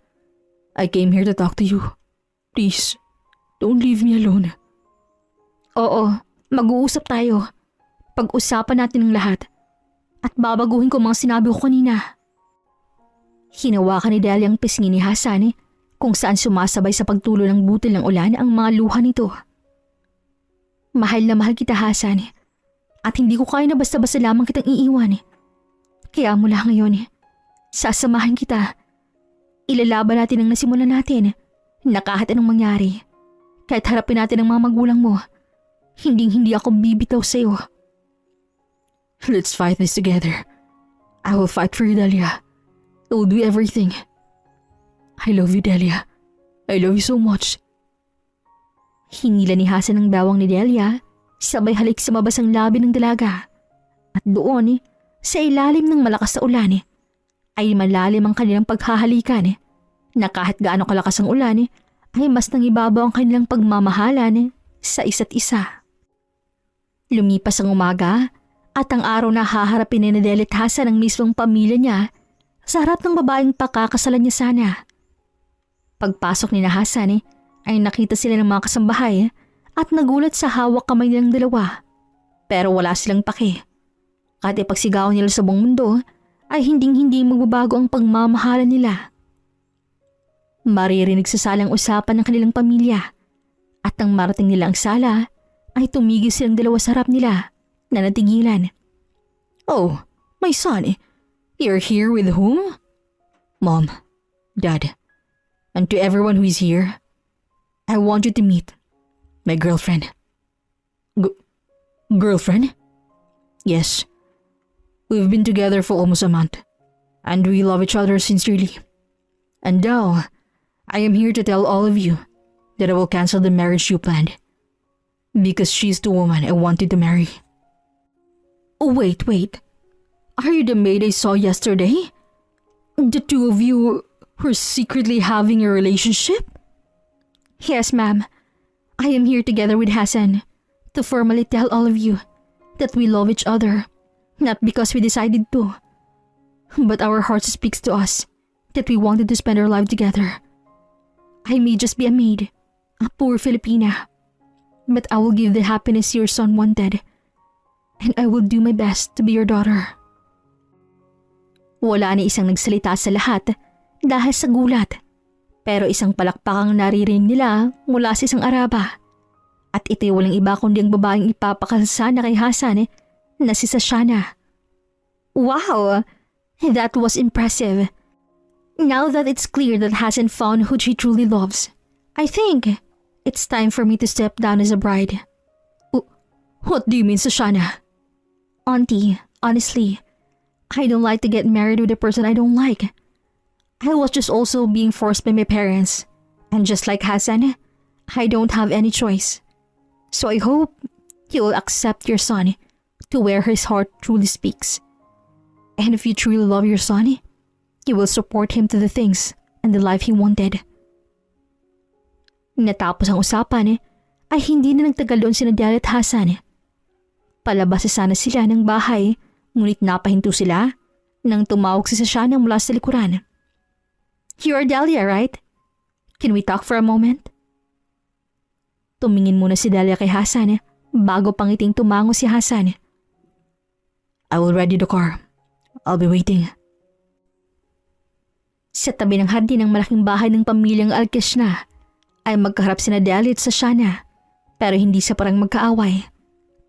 I came here to talk to you. Please, don't leave me alone. Oo, mag-uusap tayo. Pag-usapan natin ang lahat. At babaguhin ko mga sinabi ko kanina. Hinawakan ni Delia ang pisngi ni Hasan kung saan sumasabay sa pagtulo ng butil ng ulan ang mga luha nito. Mahal na mahal kita, Hasan. At hindi ko kaya na basta-basta lamang kitang iiwan. Kaya mula ngayon, sasamahan kita. Ilalaban natin ang nasimulan natin na kahit anong mangyari. Kahit harapin natin ang mga magulang mo, hindi ako bibitaw sa'yo. Let's fight this together. I will fight for you, Delia. I will do everything. I love you, Delia. I love you so much. Hinila ni Hasan ang bawang ni Delia, sabay halik sa mabasang labi ng dalaga. At doon, sa ilalim ng malakas na ulan, ay malalim ang kanilang paghahalikan na kahit gaano kalakas ang ulan, ay mas nangibabaw ang kanilang pagmamahalan sa isa't isa. Lumipas ang umaga at ang araw na haharapin ni Delia at Hasan ang mismong pamilya niya sa harap ng babaeng pakakasalan niya sana. Pagpasok ni Hasan ay nakita sila ng mga kasambahay at nagulat sa hawak kamay nilang dalawa. Pero wala silang pake. Kahit ipagsigawan nila sa buong mundo ay hinding-hindi magbabago ang pagmamahalan nila. Maririnig sa salang usapan ng kanilang pamilya at nang marating nila ang sala ay tumigil silang dalawa sa harap nila na natigilan Oh, my son. You're here with whom? Mom, Dad, and to everyone who is here, I want you to meet my girlfriend. Girlfriend? Yes. We've been together for almost a month, and we love each other sincerely. And now, I am here to tell all of you that I will cancel the marriage you planned, because she's the woman I wanted to marry. Oh, wait. Are you the maid I saw yesterday? The two of you were secretly having a relationship? Yes, ma'am. I am here together with Hassan to formally tell all of you that we love each other, not because we decided to, but our heart speaks to us that we wanted to spend our life together. I may just be a maid, a poor Filipina, but I will give the happiness your son wanted, and I will do my best to be your daughter. Wala ni isang nagsalita sa lahat dahil sa gulat, pero isang palakpakang naririnig nila mula sa isang araba. At ito'y walang iba kundi ang babaeng ipapakasal na kay Hassan na si Sashana. Wow! That was impressive. Now that it's clear that Hassan found who she truly loves, I think it's time for me to step down as a bride. What do you mean, Sashana? Auntie, honestly, I don't like to get married with a person I don't like. I was just also being forced by my parents, and just like Hassan, I don't have any choice. So I hope you will accept your son to where his heart truly speaks. And if you truly love your son, you will support him to the things and the life he wanted. Natapos ang usapan ay hindi na nagtagal doon sina Dalia at Hassan. Palabas sana sila ng bahay, ngunit napahinto sila nang tumawag si Sashana mula sa likuran. You're Dalia, right? Can we talk for a moment? Tumingin muna si Dalia kay Hassan bago pangiting tumango si Hassan. I will ready the car. I'll be waiting. Sa tabi ng hardin ng malaking bahay ng pamilyang Alkeshna ay magkaharap sina Dalia at Sashana, pero hindi sa parang magkaaway,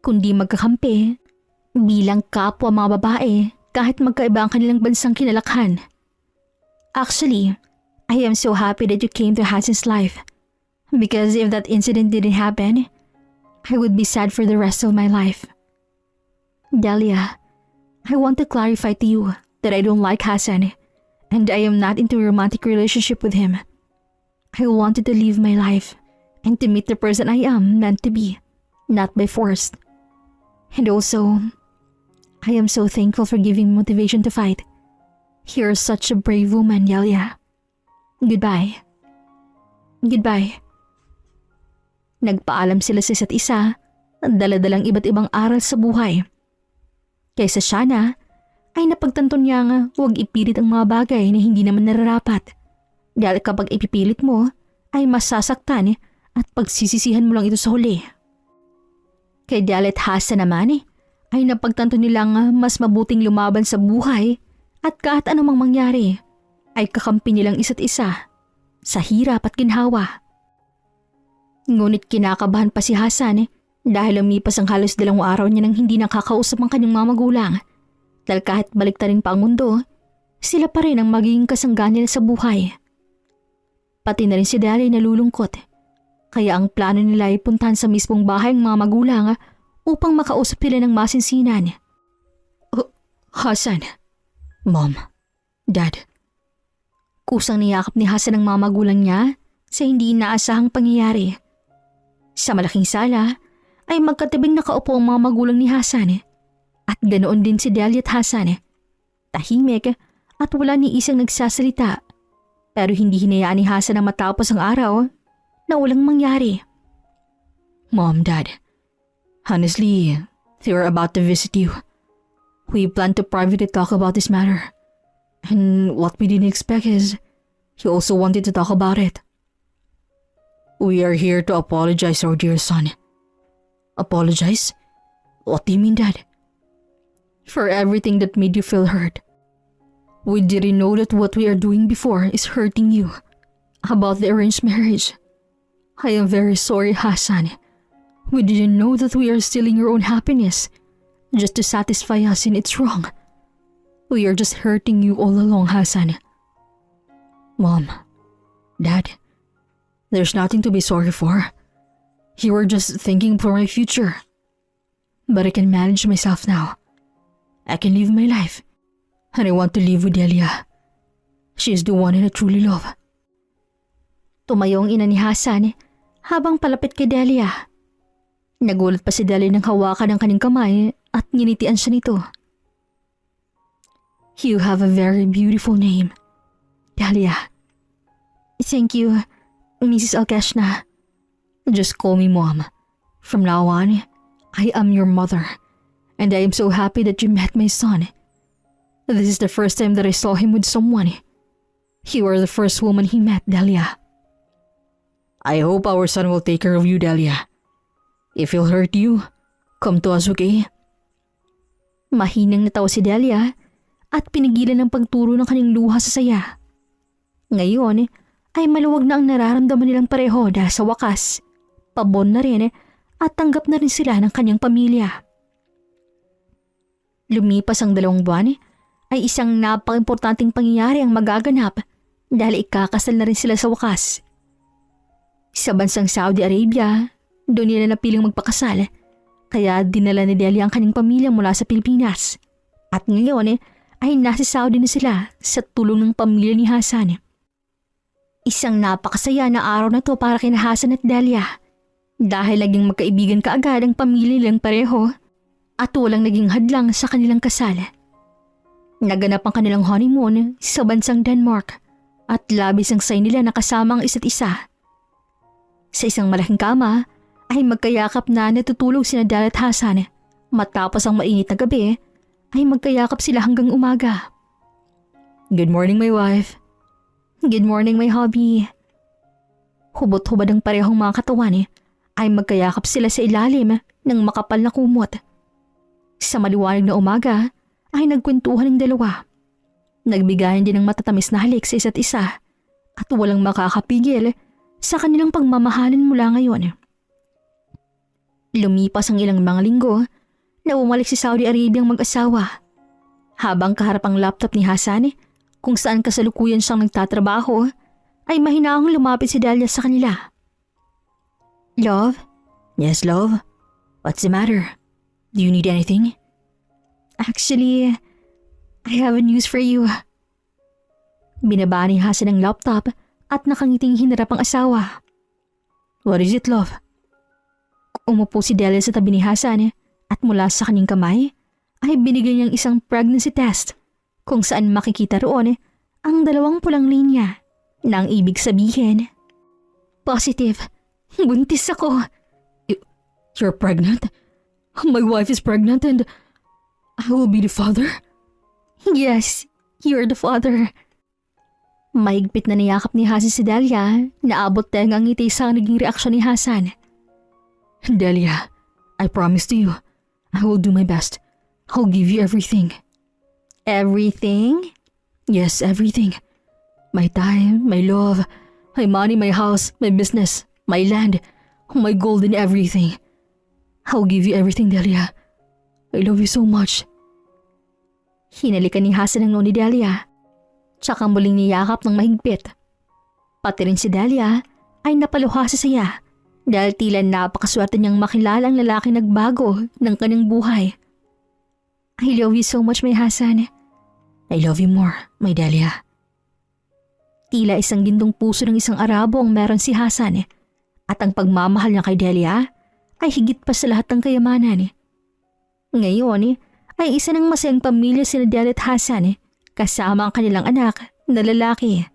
kundi magkakampi bilang kapwa mga babae kahit magkaiba ang kanilang bansang kinalakhan. Actually, I am so happy that you came to Hassan's life, because if that incident didn't happen, I would be sad for the rest of my life. Dalia, I want to clarify to you that I don't like Hassan, and I am not into a romantic relationship with him. I wanted to live my life and to meet the person I am meant to be, not by force. And also, I am so thankful for giving me motivation to fight. You're such a brave woman, Dalia. Goodbye. Goodbye. Nagpaalam sila sa isa't isa, dala-dalang iba't ibang aral sa buhay. Kay Sashana ay napagtanto niya nga huwag ipilit ang mga bagay na hindi naman nararapat. Dahil kapag ipipilit mo ay masasaktan at pagsisisihan mo lang ito sa huli. Kay Dalia at Hassan naman ay napagtanto nilang mas mabuting lumaban sa buhay at kahit anumang mangyari ay kakampi nilang isa't isa sa hirap at ginhawa. Ngunit kinakabahan pa si Hassan dahil lumipas ang halos 2 araw niya nang hindi nakakausap ang kanyang mga magulang. Dahil kahit baliktarin pa ang mundo, sila pa rin ang magiging kasangga nila sa buhay. Pati na rin si Dalia ay nalulungkot. Kaya ang plano nila ay puntahan sa mismong bahay ng mga magulang upang makausap nila ng masinsinan. Hassan, Mom, Dad. Kusang niyakap ni Hassan ang mga magulang niya sa hindi inaasahang pangyayari. Sa malaking sala ay magkatabing nakaupo ang mga magulang ni Hassan at ganoon din si Dalia at Hassan. Tahimik at wala ni isang nagsasalita, pero hindi hinayaan ni Hassan na matapos ang araw na walang mangyari. Mom, Dad, honestly, they were about to visit you. We planned to privately talk about this matter. And what we didn't expect is he also wanted to talk about it. We are here to apologize, our dear son. Apologize? What do you mean, Dad? For everything that made you feel hurt. We didn't know that what we are doing before is hurting you. About the arranged marriage. I am very sorry, Hassan. We didn't know that we are stealing your own happiness just to satisfy us, and it's wrong. We are just hurting you all along, Hassan. Mom, Dad, there's nothing to be sorry for. You were just thinking for my future. But I can manage myself now. I can live my life. And I want to live with Delia. She is the one that I truly love. Tumayo ang ina ni Hassan habang palapit kay Delia. Nagulat pa si Delia nang hawakan ng kanyang kamay at nginitian siya nito. You have a very beautiful name, Delia. Thank you, Mrs. Alkeshna. Just call me Mom. From now on, I am your mother, and I am so happy that you met my son. This is the first time that I saw him with someone. You are the first woman he met, Delia. I hope our son will take care of you, Delia. If he'll hurt you, come to us, okay? Mahinang natawa si Delia at pinigilan ng pagturo ng kanyang luha sa saya. Ngayon ay maluwag na ang nararamdaman nilang pareho dahil sa wakas, pabon na rin at tanggap na rin sila ng kanyang pamilya. Lumipas ang 2 buwan ay isang napaka-importanting pangyayari ang magaganap dahil ikakasal na rin sila sa wakas. Sa bansang Saudi Arabia, doon nila napiling magpakasal kaya dinala ni Delia ang kanyang pamilya mula sa Pilipinas. At ngayon ay nasa Saudi na sila sa tulong ng pamilya ni Hassan. Isang napakasaya na araw na to para kina Hassan at Delia dahil naging magkaibigan kaagad ang pamilya nilang pareho at walang naging hadlang sa kanilang kasal. Naganap ang kanilang honeymoon sa bansang Denmark at labis ang saya nila na kasama ang isa't isa. Sa isang malaking kama ay magkayakap na natutulog sina Delia at Hassan. Matapos ang mainit na gabi ay magkayakap sila hanggang umaga. Good morning, my wife. Good morning, my hubby. Hubot-hubad ang parehong mga katawan ay magkayakap sila sa ilalim ng makapal na kumot. Sa maliwanag na umaga ay nagkwentuhan ng dalawa. Nagbigayan din ng matatamis na halik sa isa't isa at walang makakapigil sa kanilang pagmamahalan mula ngayon. Lumipas ang ilang mga linggo na bumalik si Saudi Arabia ang mag-asawa. Habang kaharap ang laptop ni Hassan kung saan kasalukuyan siyang nagtatrabaho, ay mahinahong lumapit si Delia sa kanila. Love? Yes, love? What's the matter? Do you need anything? Actually, I have a news for you. Binaba ni Hassan ang laptop at nakangiting hinarap ang asawa. What is it, love? Umupo si Delia sa tabi ni Hassan at mula sa kanyang kamay ay binigyan niyang isang pregnancy test kung saan makikita roon ang 2 pulang linya na ang ibig sabihin. Positive, buntis ako. You're pregnant? My wife is pregnant and I will be the father? Yes, you're the father. Mahigpit na niyakap ni Hassan si Delia na abot tayong ang ngiti sa naging reaksyon ni Hassan. Delia, I promise to you, I will do my best. I'll give you everything. Everything? Yes, everything. My time, my love, my money, my house, my business, my land, my gold and everything. I'll give you everything, Delia. I love you so much. Hinalikan ni Hassan ang ni Delia, tsaka muling niyakap ng mahigpit. Pati rin si Delia ay napaluha sa saya dahil tila napakaswerte niyang makilala ang lalaking nagbago ng kanyang buhay. I love you so much, my Hassan. I love you more, my Delia. Tila isang gindong puso ng isang Arabo ang meron si Hassan at ang pagmamahal niya kay Delia ay higit pa sa lahat ng kayamanan. Ngayon ay isa ng masayang pamilya sina Delia at Hassan kasama ang kanilang anak na lalaki.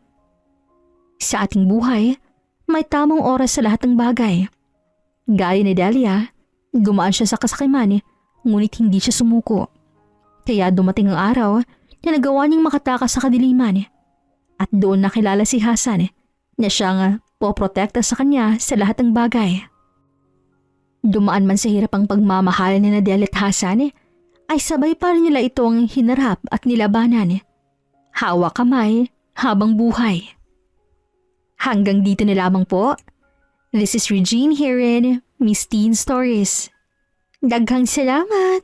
Sa ating buhay, may tamang oras sa lahat ng bagay. Gaya ni Delia, dumaan siya sa kasakiman ngunit hindi siya sumuko. Kaya dumating ang araw na nagawa niyang makatakas sa kadiliman at doon nakilala si Hassan na siyang poprotekta sa kanya sa lahat ng bagay. Dumaan man sa hirap ang pagmamahalan ni Delia at Hassan ay sabay pa rin nila itong hinarap at nilabanan. Hawak kamay habang buhay. Hanggang dito na lamang po. This is Regine here in Miss Teen Stories. Daghang salamat!